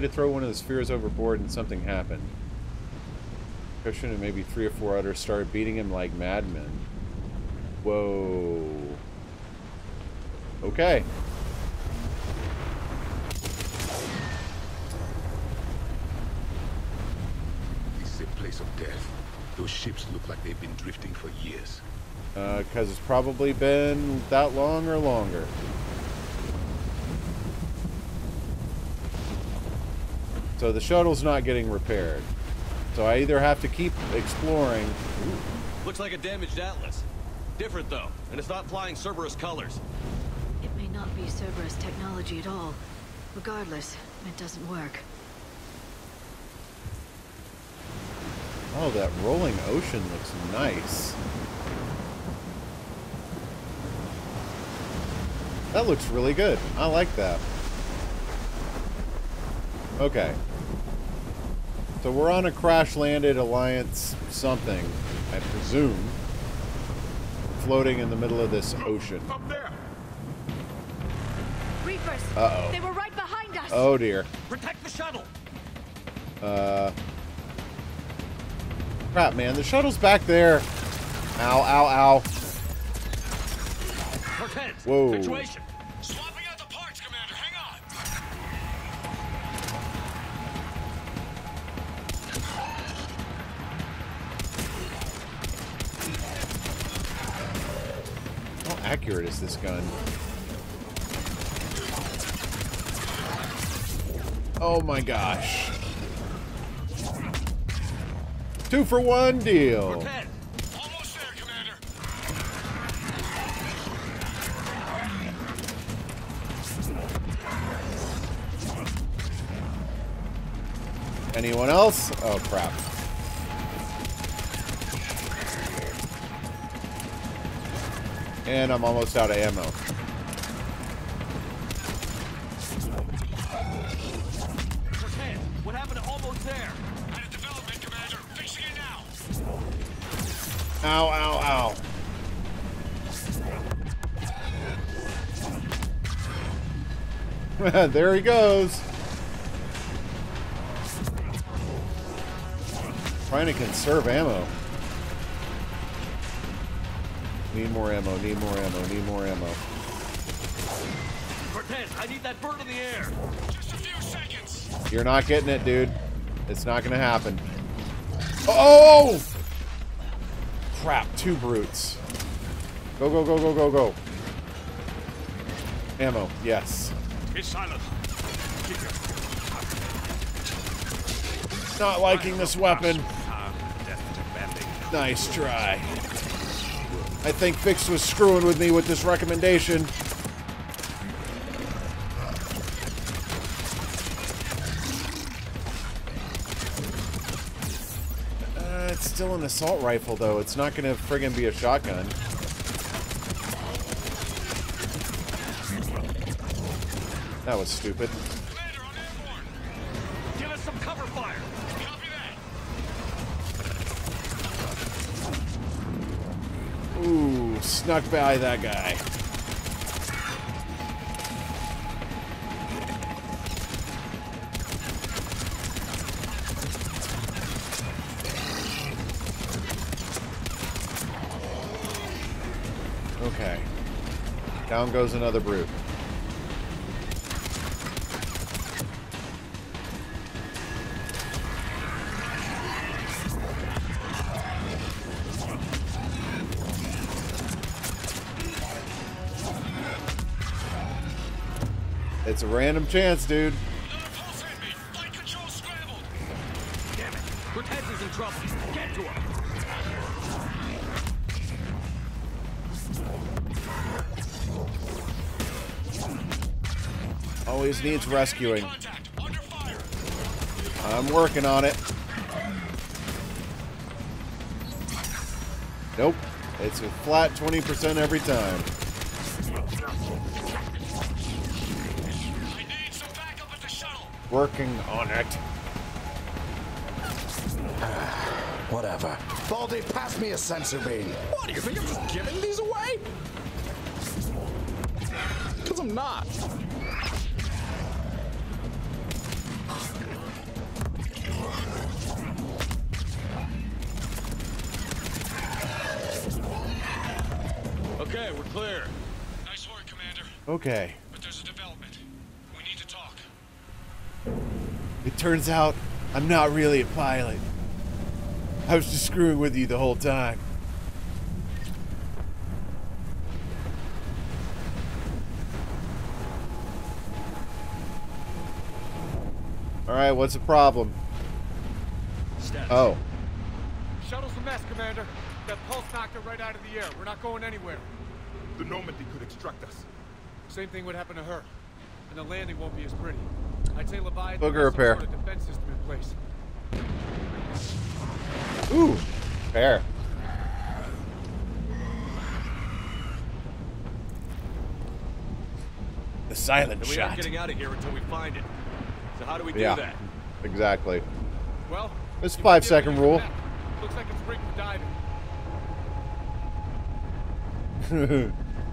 throw one of the spheres overboard, and something happened. Cushion and maybe 3 or 4 others started beating him like madmen. Whoa. Okay. This is a place of death. Those ships look like they've been drifting for years. Because it's probably been that long or longer. So the shuttle's not getting repaired. So I either have to keep exploring. Ooh. Looks like a damaged Atlas. Different though, and it's not flying Cerberus colors. It may not be Cerberus technology at all. Regardless, it doesn't work. Oh, that rolling ocean looks nice. That looks really good. I like that. Okay. So we're on a crash-landed Alliance something, I presume, floating in the middle of this ocean. Up there. Reapers! Uh-oh. They were right behind us! Oh, dear. Protect the shuttle! Crap, man. The shuttle's back there. Ow, ow, ow. Cortez, whoa. situation. Swapping out the parts, Commander. Hang on. How accurate is this gun? Oh my gosh. 2-for-1 deal. Cortez. Almost there, Commander. Anyone else? Oh crap. And I'm almost out of ammo. Cortez, what happened to almost there? Had a development, Commander. Fixing it now. Ow, ow, ow. There he goes. Trying to conserve ammo. Need more ammo, need more ammo, need more ammo. Cortez, I need that bird in the air. Just a few seconds. You're not getting it, dude. It's not gonna happen. Oh! Crap, 2 brutes. Go, go, go, go, go, go. Ammo, yes. Be silent. Keep your... Not liking this weapon. Nice try. I think Fix was screwing with me with this recommendation. It's still an assault rifle, though. It's not going to friggin' be a shotgun. That was stupid. Commander, I'm airborne. Give us some cover fire. Copy that. Ooh, snuck by that guy. Okay. Down goes another brute. It's a random chance, dude. Cortez is in trouble. Get to him. Always needs rescuing. I'm working on it. Nope. It's a flat 20% every time. Working on it. Whatever. Baldy, pass me a sensor beam. What, do you think I'm just giving these away? Because I'm not. Okay, we're clear. Nice work, Commander. Okay. But there's a development. We need to talk. It turns out I'm not really a pilot. I was just screwing with you the whole time. Alright, what's the problem? Status. Oh. Shuttle's a mess, Commander. That pulse knocked it right out of the air. We're not going anywhere. The Normandy could extract us. Same thing would happen to her. And the landing won't be as pretty. I'd say Leviathan Booger has some repair. sort of defense system in place. Ooh. Fair. The silent And we shot. aren't getting out of here until we find it. So how do we do Yeah, that? exactly. Well, It's 5-second rule. looks like it's rigged for diving.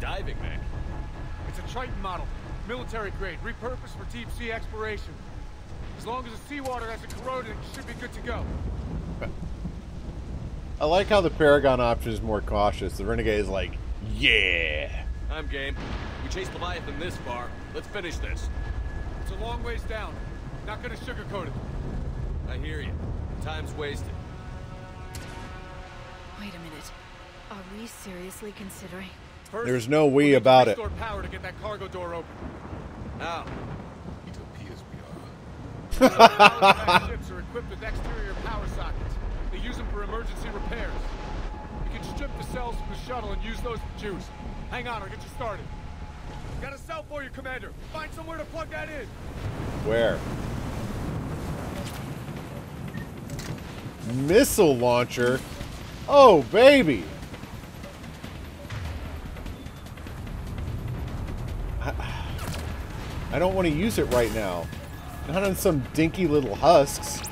Diving, man. It's a Triton model, military grade, repurposed for deep sea exploration. As long as the seawater hasn't corroded, it should be good to go. I like how the Paragon option is more cautious. The Renegade is like, yeah. I'm game. We chased Leviathan this far. Let's finish this. It's a long ways down. Not gonna sugarcoat it. I hear you. Time's wasted. Wait a minute. Are we seriously considering? First, There's no we'll we need to about it. restore power to get that cargo door open. How? It appears we are. Power ships are equipped with exterior power sockets. They use them for emergency repairs. We can strip the cells from the shuttle and use those for juice. Hang on, I'll get you started. Got a cell for you, Commander. Find somewhere to plug that in. Where? Missile launcher? Oh, baby! I don't want to use it right now. Not on some dinky little husks.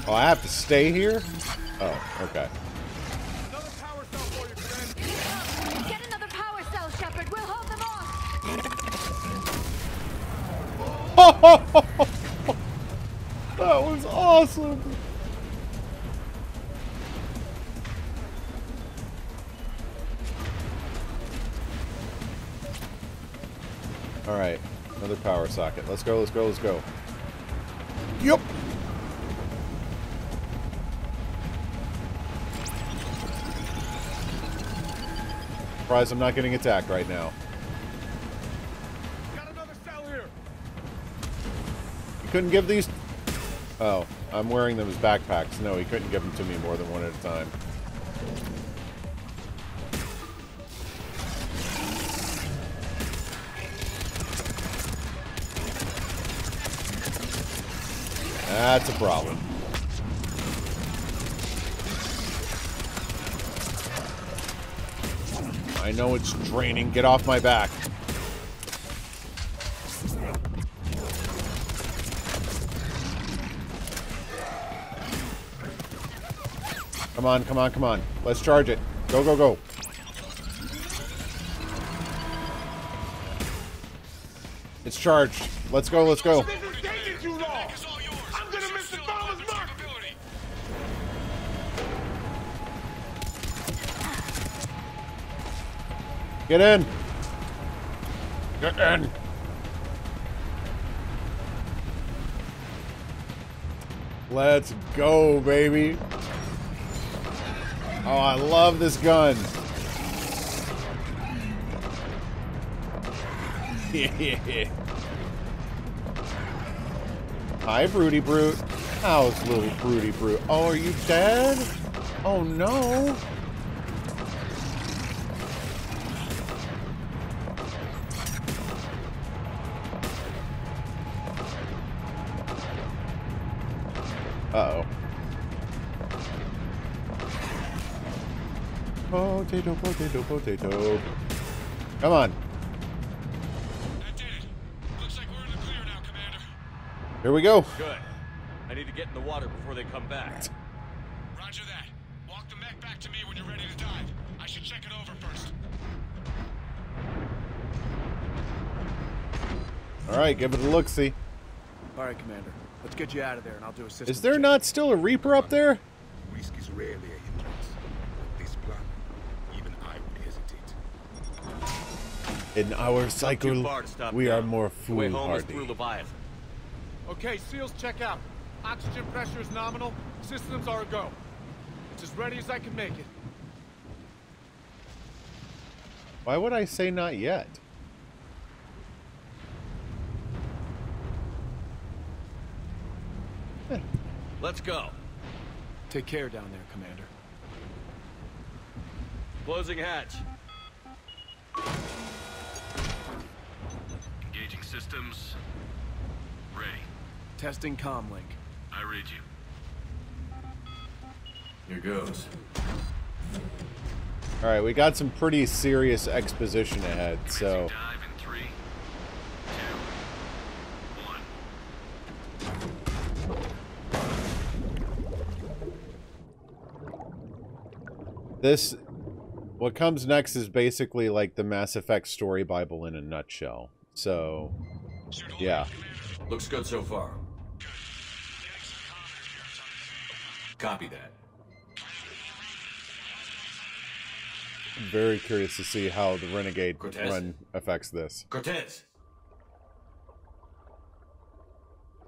Oh, I have to stay here? Oh, okay. Another power cell for you, Commander. Get another power cell, Shepard. We'll hold them off. That was awesome! Alright, another power socket. Let's go, let's go, let's go. Yup! Surprised I'm not getting attacked right now. Got another cell here. You couldn't give these... Oh, I'm wearing them as backpacks. No, he couldn't give them to me more than one at a time. That's a problem. I know it's draining. Get off my back. Come on, come on, come on. Let's charge it. Go, go, go. It's charged. Let's go, let's go. This is taking too long. I'm gonna miss the farmer's market. Get in. Get in. Let's go, baby. Oh, I love this gun. Hi, Broody Brute. How's little Broody Brute? Oh, are you dead? Oh, no. Uh-oh. Potato, potato, potato. Come on. That did it. Looks like we're in the clear now, Commander. Here we go. Good. I need to get in the water before they come back. Roger that. Walk the mech back to me when you're ready to dive. I should check it over first. Alright, give it a look-see. Alright, Commander. Let's get you out of there and I'll do a system Is there check. not still a Reaper up there? Risk is rarely a hindrance. With this plan, even I would hesitate. In our Too cycle, far to stop we now. are more The way home is foolhardy. through Leviathan. Okay, SEALs check out. Oxygen pressure is nominal. Systems are a go. It's as ready as I can make it. Why would I say not yet? Let's go. Take care down there, Commander. Closing hatch. Engaging systems. Ready. Testing comm link. I read you. Here goes. Alright, we got some pretty serious exposition ahead, so... Dive in 3, 2, 1. This... What comes next is basically like the Mass Effect story Bible in a nutshell. So... Yeah. Looks good so far. Copy that. I'm very curious to see how the Renegade Cortez? run affects this. Cortez!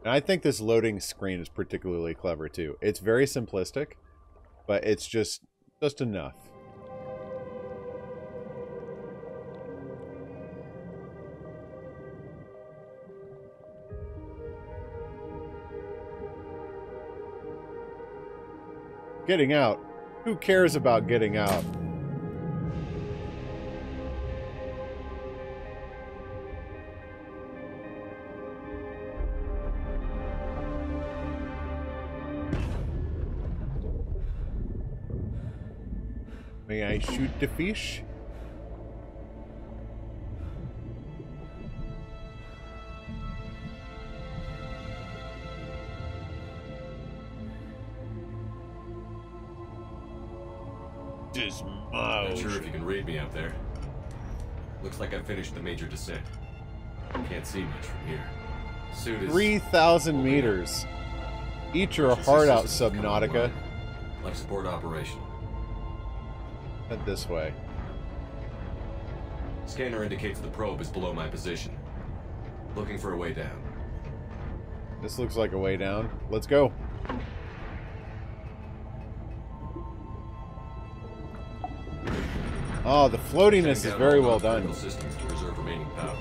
And I think this loading screen is particularly clever too. It's very simplistic, but it's just enough. Getting out. Who cares about getting out? May I shoot the fish? Not sure if you can read me out there. Looks like I finished the major descent. Can't see much from here. Suit is 3,000 meters. Eat your heart out, Subnautica. Life support operational. Head this way. Scanner indicates the probe is below my position. Looking for a way down. This looks like a way down. Let's go. Oh, the floatiness is very well done. Systems to preserve remaining power.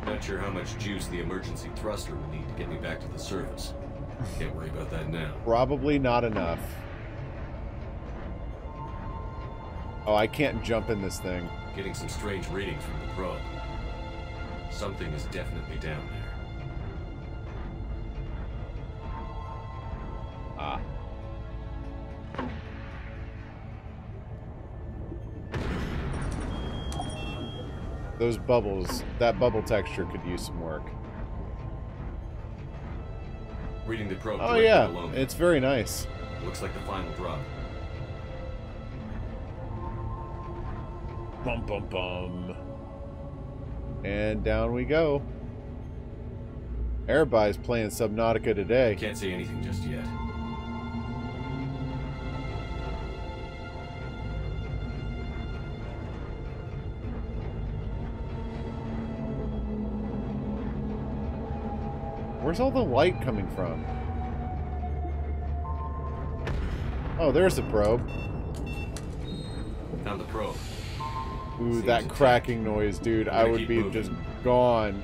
Not sure how much juice the emergency thruster would need to get me back to the surface. Can't worry about that now. Probably not enough. Oh, I can't jump in this thing. Getting some strange readings from the probe. Something is definitely down there. Ah. Those bubbles, that bubble texture could use some work. Reading the probe. Oh yeah, it's very nice. Looks like the final drop. Bum bum bum. And down we go. Everybody's playing Subnautica today. Can't see anything just yet. Where's all the light coming from? Oh, there's the probe. Found the probe. Ooh, that cracking noise, dude. I would be just gone.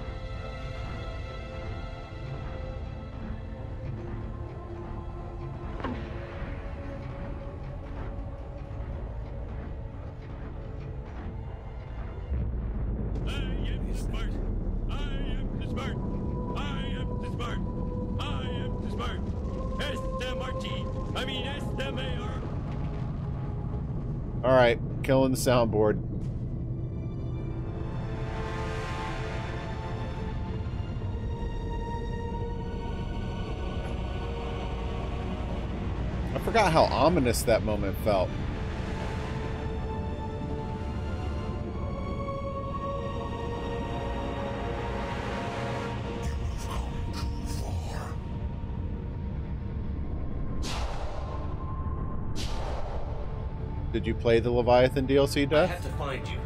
Alright, killing the soundboard. I forgot how ominous that moment felt. Did you play the Leviathan DLC, Death? I have to find you.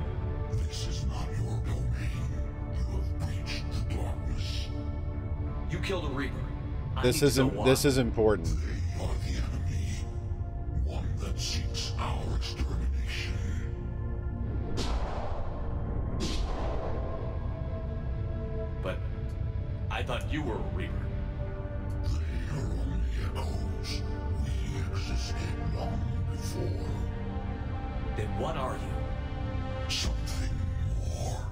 This is not your domain. You have breached the darkness. You killed a Reaper. This is important. They are the enemy. One that seeks our extermination. But I thought you were a Reaper. They are only echoes. We existed long before. Then what are you? Something more.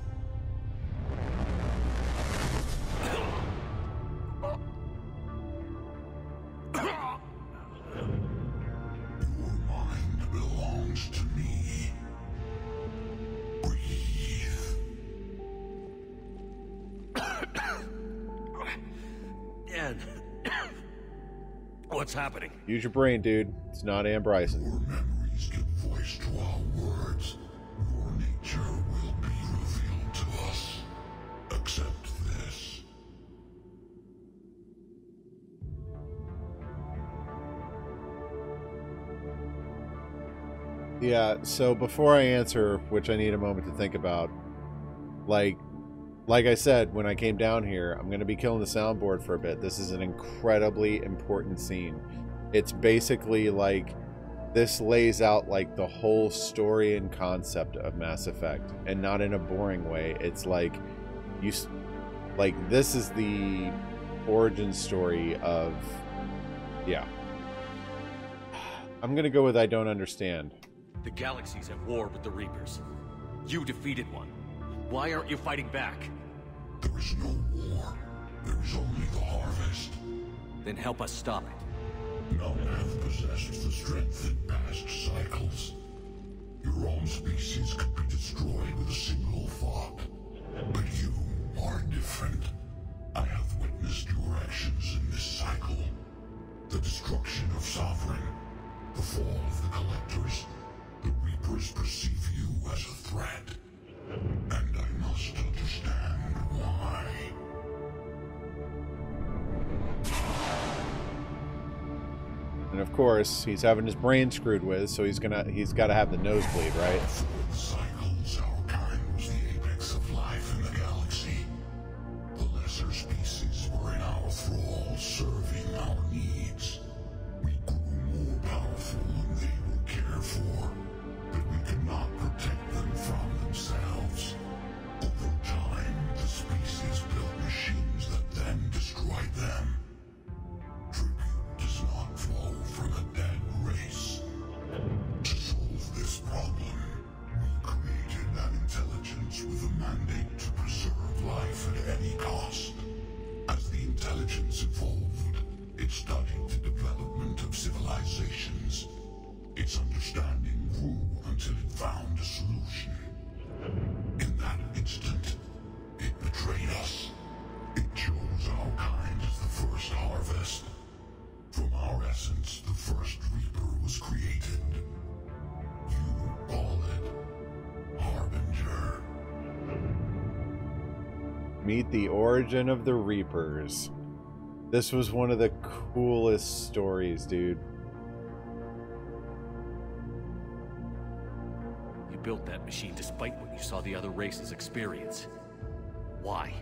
Your mind belongs to me. Breathe. Dan. What's happening? Use your brain, dude. It's not Ann Bryson. Your memories give voice to our words. Your nature will be revealed to us. Accept this. Yeah, so before I answer, which I need a moment to think about, like I said, when I came down here, I'm going to be killing the soundboard for a bit. This is an incredibly important scene. It's basically like, this lays out like the whole story and concept of Mass Effect, and not in a boring way. It's like, this is the origin story of, yeah. I'm going to go with I don't understand. The galaxy's at war with the Reapers. You defeated one. Why aren't you fighting back? There is no war. There is only the harvest. Then help us stop it. None have possessed the strength in past cycles. Your own species could be destroyed with a single thought. But you are different. I have witnessed your actions in this cycle. The destruction of Sovereign. The fall of the Collectors. The Reapers perceive you as a threat. And I must understand why. And of course, he's having his brain screwed with, so he's got to have the nosebleed, right? Before the cycles, our kind was the apex of life in the galaxy. The lesser species were in our thrall, serving our needs. We grew more powerful than they were cared for, but we could not protect them from themselves. Over time, the species built machines that then destroyed them. Tribute does not flow from a dead race. To solve this problem, we created an intelligence with a mandate to preserve life at any cost. As the intelligence evolved, it studied the development of civilizations. Its understanding grew until it found a solution. In that instant, it betrayed us. It chose our kind as the first harvest. From our essence, the first Reaper was created. You call it Harbinger. Meet the origin of the Reapers. This was one of the coolest stories, dude. You built that machine despite what you saw the other races experience. Why?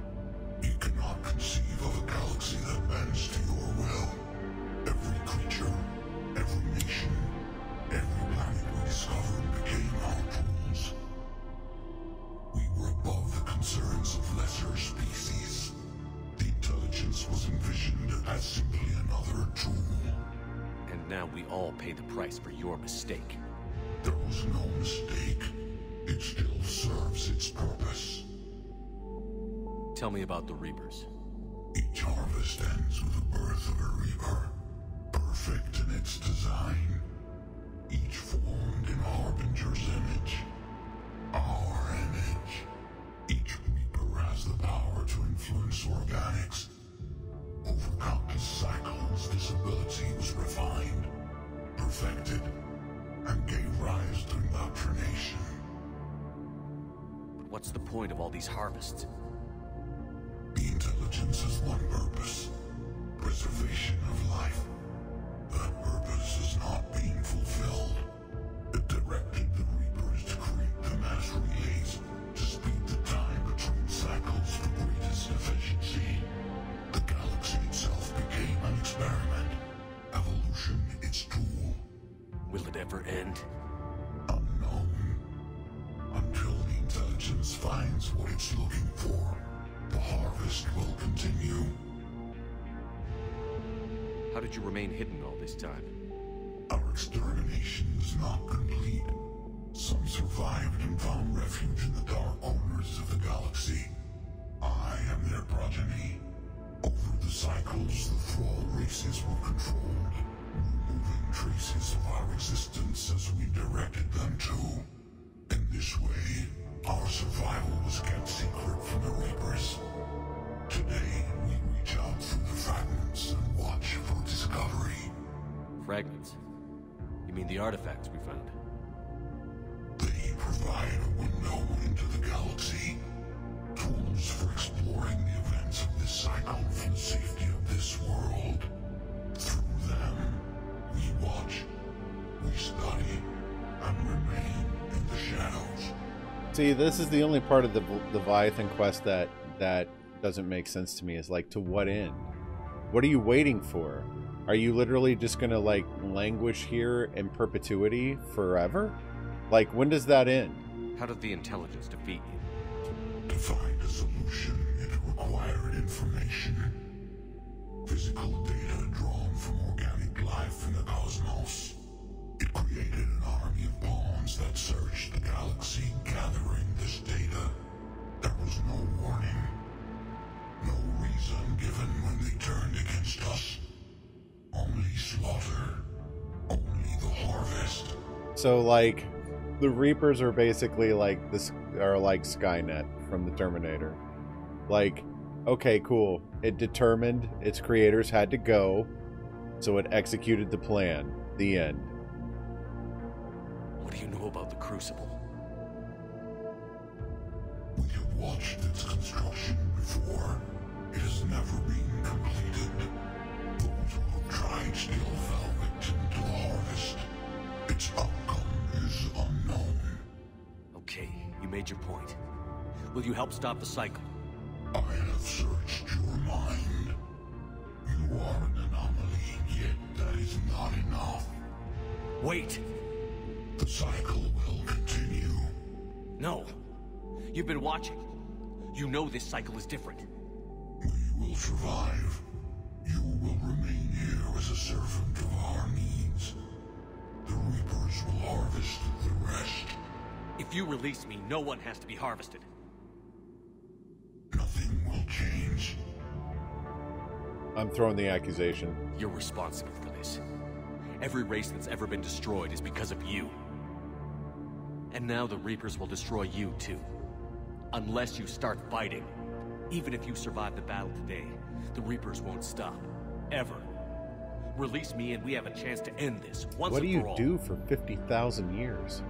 You cannot conceive of a galaxy that bends to your will. Every creature, every nation, every planet we discovered became our tools. now we all pay the price for your mistake. There was no mistake. It still serves its purpose. Tell me about the Reapers. Each harvest ends with the birth of a Reaper, perfect in its design. Each formed in Harbinger's image. Our image. Each Reaper has the power to influence organics. Over countless cycles, this ability was refined, perfected, and gave rise to indoctrination. But what's the point of all these harvests? The intelligence has one purpose: preservation of life. That purpose is not being fulfilled. It directed the Reapers to create the mass relays to speed the time between cycles for greatest efficiency. The galaxy itself became an experiment. Evolution its tool. Will it ever end? Unknown. Until the intelligence finds what it's looking for, the harvest will continue. How did you remain hidden all this time? Our extermination is not complete. Some survived and found refuge in the dark corners of the galaxy. I am their progeny. Over the cycles, the Thrall races were controlled, removing traces of our existence as we directed them to. In this way, our survival was kept secret from the Reapers. Today, we reach out through the fragments and watch for discovery. Fragments? You mean the artifacts we found? They provide a window into the galaxy. Tools for exploring the events of this cycle from the safety of this world. Through them, we watch, we study, and remain in the shadows. See, this is the only part of the Leviathan quest that doesn't make sense to me. Is like, to what end? What are you waiting for? Are you literally just gonna like languish here in perpetuity forever? Like, when does that end? How did the intelligence defeat you? To find a solution, it required information. Physical data drawn from organic life in the cosmos. It created an army of pawns that searched the galaxy, gathering this data. There was no warning. No reason given when they turned against us. Only slaughter. Only the harvest. So, like, the Reapers are basically like this, are like Skynet from the Terminator. Like, okay, cool. It determined its creators had to go, so it executed the plan. The end. What do you know about the Crucible? We have watched its construction before. It has never been completed. Those who have tried still fell victim to the harvest. Its outcome is unknown. Okay, you made your point. Will you help stop the cycle? I have searched your mind. You are an anomaly, yet that is not enough. Wait! The cycle will continue. No. You've been watching. You know this cycle is different. We will survive. You will remain here as a servant of our needs. The Reapers will harvest the rest. If you release me, no one has to be harvested. Nothing will change. I'm throwing the accusation. You're responsible for this. Every race that's ever been destroyed is because of you. And now the Reapers will destroy you too. Unless you start fighting. Even if you survive the battle today, the Reapers won't stop. Ever. Release me and we have a chance to end this, once What do and you for all. do for 50,000 years?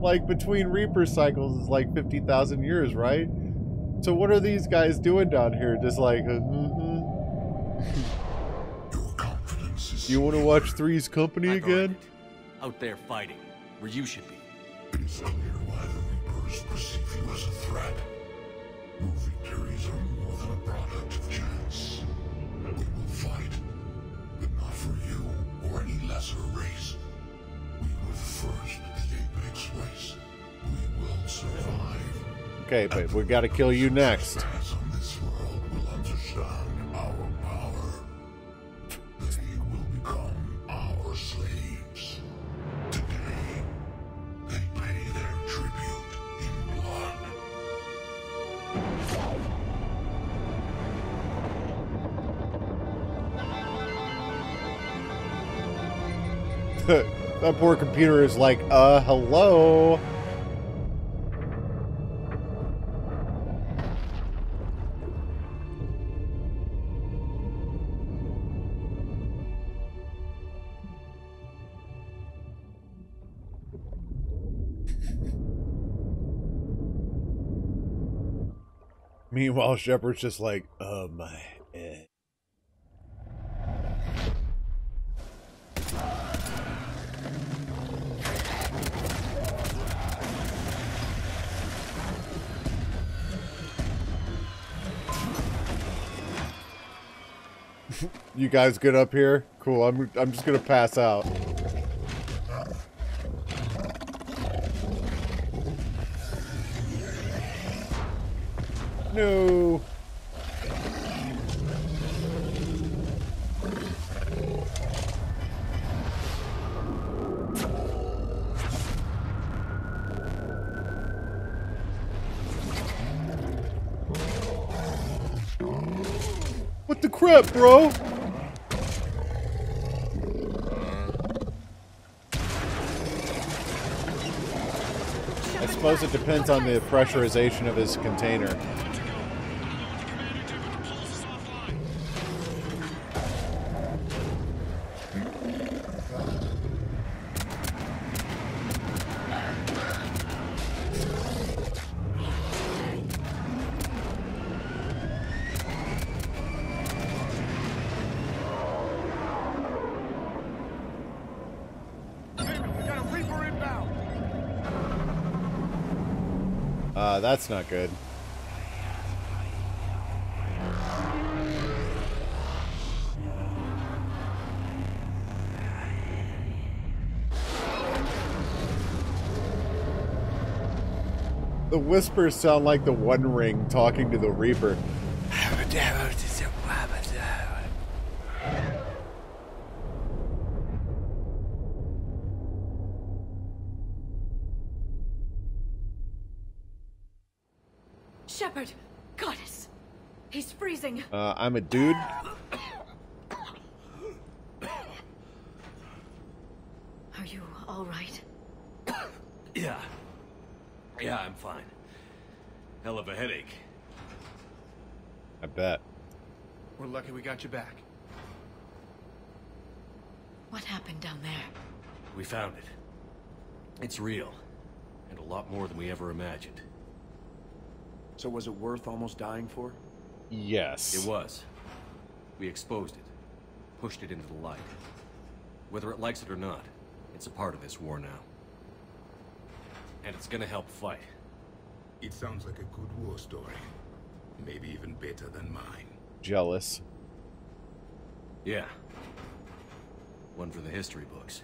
Like, between Reaper cycles is like 50,000 years, right? So what are these guys doing down here? Just like, You want to watch Three's Company again? Out there fighting, where you should be. It is clear why the Reapers perceive you as a threat. Your victories are more than a product of chance. We will fight, but not for you or any lesser race. We were first the Apex race. We will survive. Okay, but we gotta kill you next. On this world will understand our power. They will become our slaves. Today, they pay their tribute in blood. That poor computer is like, hello? Meanwhile, Shepard's just like, oh my head. You guys good up here? Cool. I'm just gonna pass out. No. What the crap, bro? I suppose it depends on the pressurization of his container. That's not good. The whispers sound like the One Ring talking to the Reaper. Shepard! Goddess! He's freezing! I'm a dude. Are you alright? Yeah. Yeah, I'm fine. Hell of a headache. I bet. We're lucky we got you back. What happened down there? We found it. It's real. And a lot more than we ever imagined. So was it worth almost dying for? Yes. It was. We exposed it. Pushed it into the light. Whether it likes it or not, it's a part of this war now. And it's gonna help fight. It sounds like a good war story. Maybe even better than mine. Jealous. Yeah. One for the history books.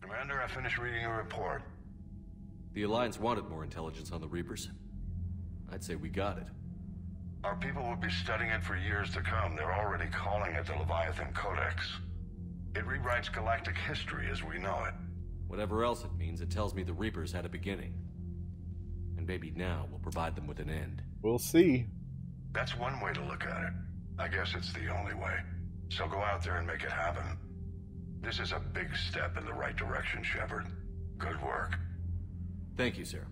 Commander, I finished reading your report. The Alliance wanted more intelligence on the Reapers. I'd say we got it. Our people will be studying it for years to come. They're already calling it the Leviathan Codex. It rewrites galactic history as we know it. Whatever else it means, it tells me the Reapers had a beginning. And maybe now we'll provide them with an end. We'll see. That's one way to look at it. I guess it's the only way. So go out there and make it happen. This is a big step in the right direction, Shepard. Good work. Thank you, sir.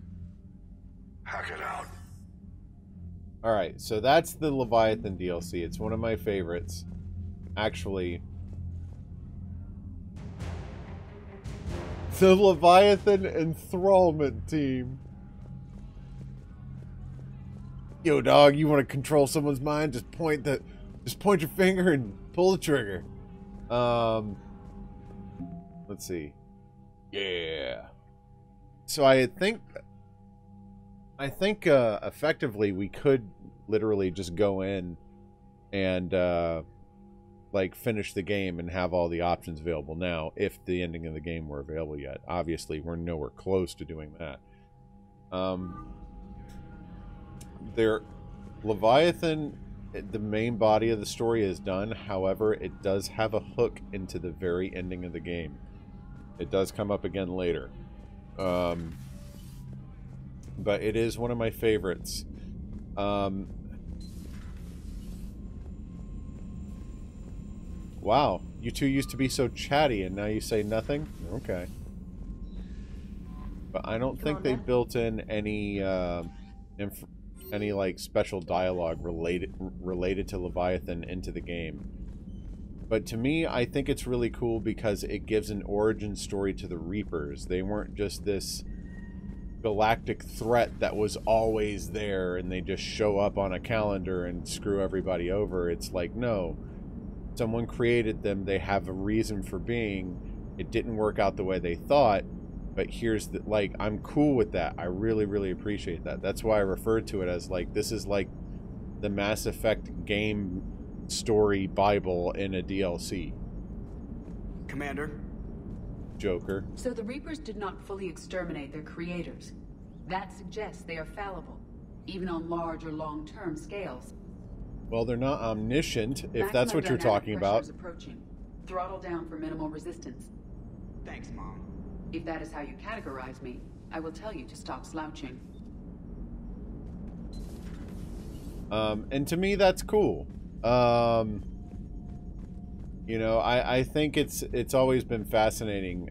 Hack it out. Alright, so that's the Leviathan DLC. It's one of my favorites. Actually, the Leviathan Enthrallment Team. Yo, dog, you want to control someone's mind? Just point your finger and pull the trigger. Let's see. Yeah. So I think effectively we could literally just go in and like finish the game and have all the options available now if the ending of the game were available yet. Obviously, we're nowhere close to doing that. Leviathan, the main body of the story is done. However, it does have a hook into the very ending of the game. It does come up again later. But it is one of my favorites. Wow, you two used to be so chatty and now you say nothing? Okay. But I don't think they built in any like special dialogue related to Leviathan into the game. But to me, I think it's really cool because it gives an origin story to the Reapers. They weren't just this galactic threat that was always there and they just show up on a calendar and screw everybody over. It's like, no. Someone created them. They have a reason for being. It didn't work out the way they thought. But here's the, like, I'm cool with that. I really, really appreciate that. That's why I referred to it as, like, this is like the Mass Effect game story Bible in a DLC. Commander? Joker. So the Reapers did not fully exterminate their creators. That suggests they are fallible, even on large or long-term scales. Well, they're not omniscient, if that's what you're talking about. Approaching. Throttle down for minimal resistance. Thanks, Mom. If that is how you categorize me, I will tell you to stop slouching. And to me, that's cool. You know, I think it's always been fascinating.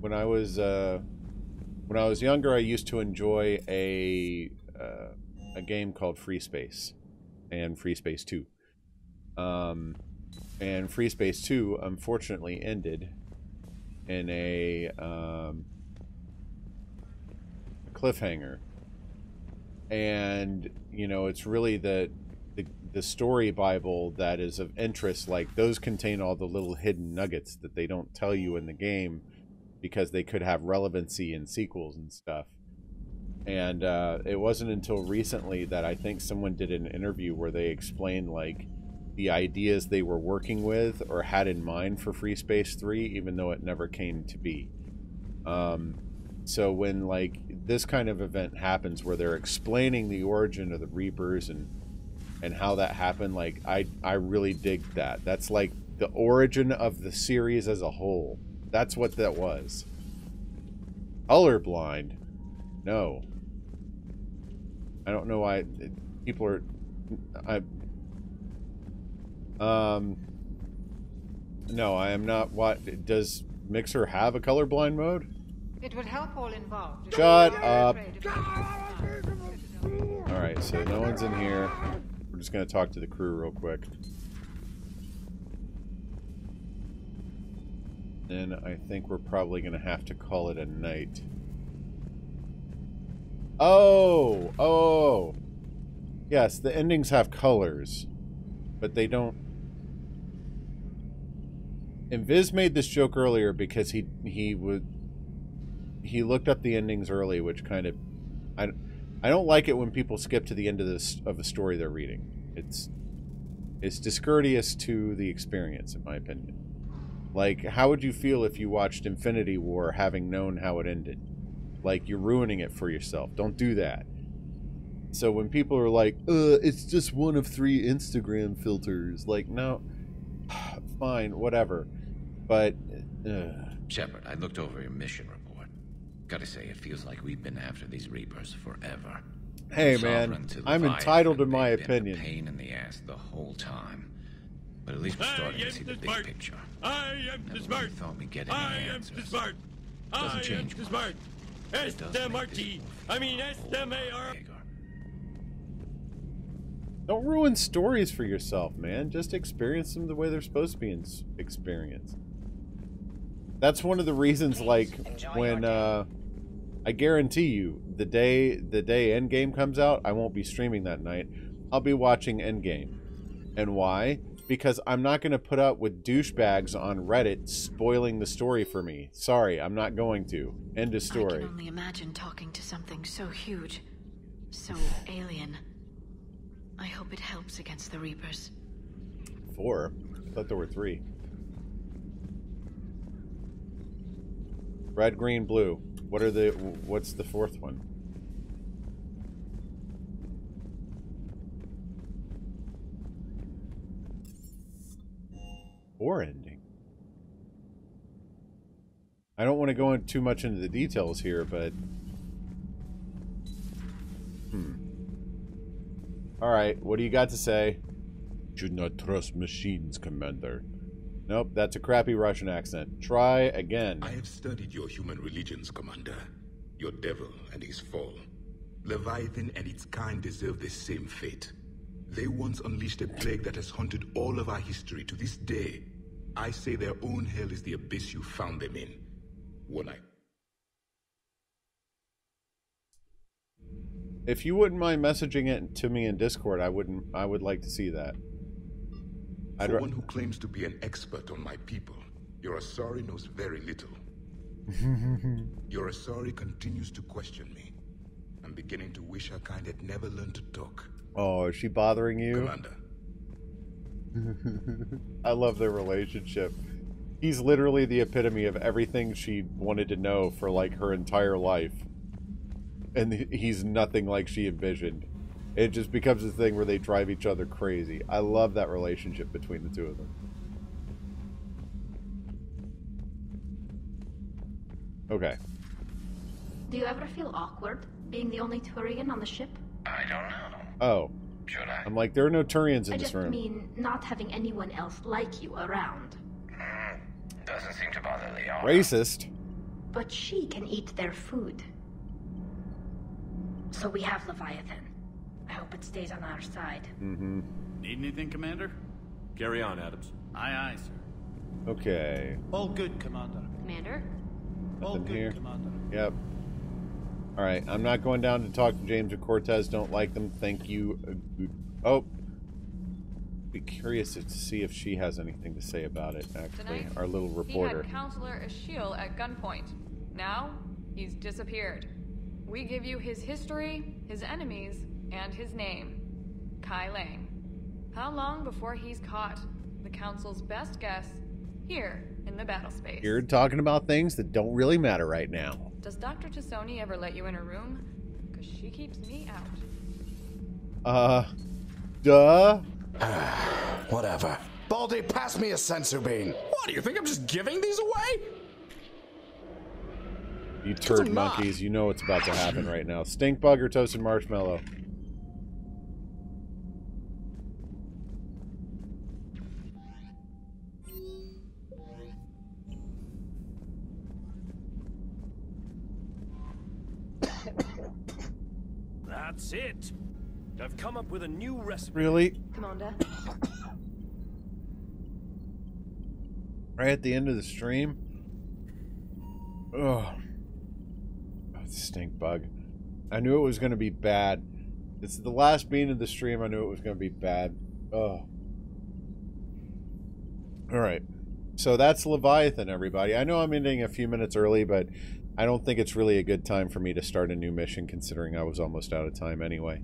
When I was younger, I used to enjoy a game called Free Space and Free Space 2. And Free Space 2 unfortunately ended in a cliffhanger. And, you know, it's really the story Bible that is of interest. Like, those contain all the little hidden nuggets that they don't tell you in the game because they could have relevancy in sequels and stuff. And it wasn't until recently that I think someone did an interview where they explained, like, the ideas they were working with or had in mind for Free Space 3, even though it never came to be. So when, like, this kind of event happens where they're explaining the origin of the Reapers and how that happened, like, I really dig that. That's like the origin of the series as a whole. That's what that was. Colorblind? No. I don't know why people are... No, I am not. What does Mixer have a colorblind mode? It would help all involved. Shut up. Alright, so no one's in here. We're just gonna talk to the crew real quick. Then I think we're probably gonna have to call it a night. Oh! Yes, the endings have colors, but they don't. And Viz made this joke earlier because he looked up the endings early, which kind of I don't like it when people skip to the end of the story they're reading. It's discourteous to the experience, in my opinion. Like, how would you feel if you watched Infinity War having known how it ended? Like, you're ruining it for yourself. Don't do that. So when people are like, it's just one of 3 Instagram filters. Like, no, fine, whatever. But, Shepard, I looked over your mission report. Gotta say, it feels like we've been after these Reapers forever. Hey, man, I'm entitled to my opinion. Been a pain in the ass the whole time. But at least we're starting to see the big picture. I am the smart. Thought we'd get any answers. I am the smart. Doesn't change the smart. SMRT. I mean SMAR. Don't ruin stories for yourself, man. Just experience them the way they're supposed to be experienced. That's one of the reasons, like, when I guarantee you, the day Endgame comes out, I won't be streaming that night. I'll be watching Endgame. And why? Because I'm not going to put up with douchebags on Reddit spoiling the story for me. Sorry, I'm not going to. End of story. I can only imagine talking to something so huge, so alien. I hope it helps against the Reapers. 4? I thought there were 3. Red, green, blue. What's the 4th one? Or ending. I don't want to go too much into the details here, but... Alright, what do you got to say? Should not trust machines, Commander. Nope, that's a crappy Russian accent. Try again. I have studied your human religions, Commander. Your devil and his fall. Leviathan and its kind deserve the same fate. They once unleashed a plague that has haunted all of our history to this day. I say their own hell is the abyss you found them in. One eye. If you wouldn't mind messaging it to me in Discord, I would like to see that. For one who claims to be an expert on my people, your Asari knows very little. Your Asari continues to question me. I'm beginning to wish her kind had never learned to talk. Oh, is she bothering you? Commander. I love their relationship. He's literally the epitome of everything she wanted to know for like her entire life. And he's nothing like she envisioned. It just becomes a thing where they drive each other crazy. I love that relationship between the two of them. Okay. Do you ever feel awkward being the only Turian on the ship? I don't know. Oh. Should I? I'm like, there are no Turians in this room. I just mean not having anyone else like you around. Doesn't seem to bother Leon. Racist. But she can eat their food. So we have Leviathan. I hope it stays on our side. Mm-hmm. Need anything, Commander? Carry on, Adams. Aye, aye, sir. Okay. All good, Commander. Commander? All Nothing good, here. Commander. Yep. Alright, I'm not going down to talk to James or Cortez. Don't like them. Thank you. Oh. Be curious to see if she has anything to say about it, actually. Tonight, our little reporter. He had Counselor Ashiel at gunpoint. Now, he's disappeared. We give you his history, his enemies, and his name. Kai Lang. How long before he's caught? The Council's best guess, here in the battle space. You're talking about things that don't really matter right now. Does Dr. Tassoni ever let you in her room? Because she keeps me out. Duh? Whatever. Baldy, pass me a sensu bean. What, do you think I'm just giving these away? You turd monkeys, you know what's about to happen right now. Stink bug or toasted marshmallow? That's it. I've come up with a new recipe. Really? Commander. Right at the end of the stream? Ugh. Stink bug. I knew it was going to be bad. It's the last bean of the stream. I knew it was going to be bad. Ugh. Alright. So that's Leviathan, everybody. I know I'm ending a few minutes early, but I don't think it's really a good time for me to start a new mission, considering I was almost out of time anyway.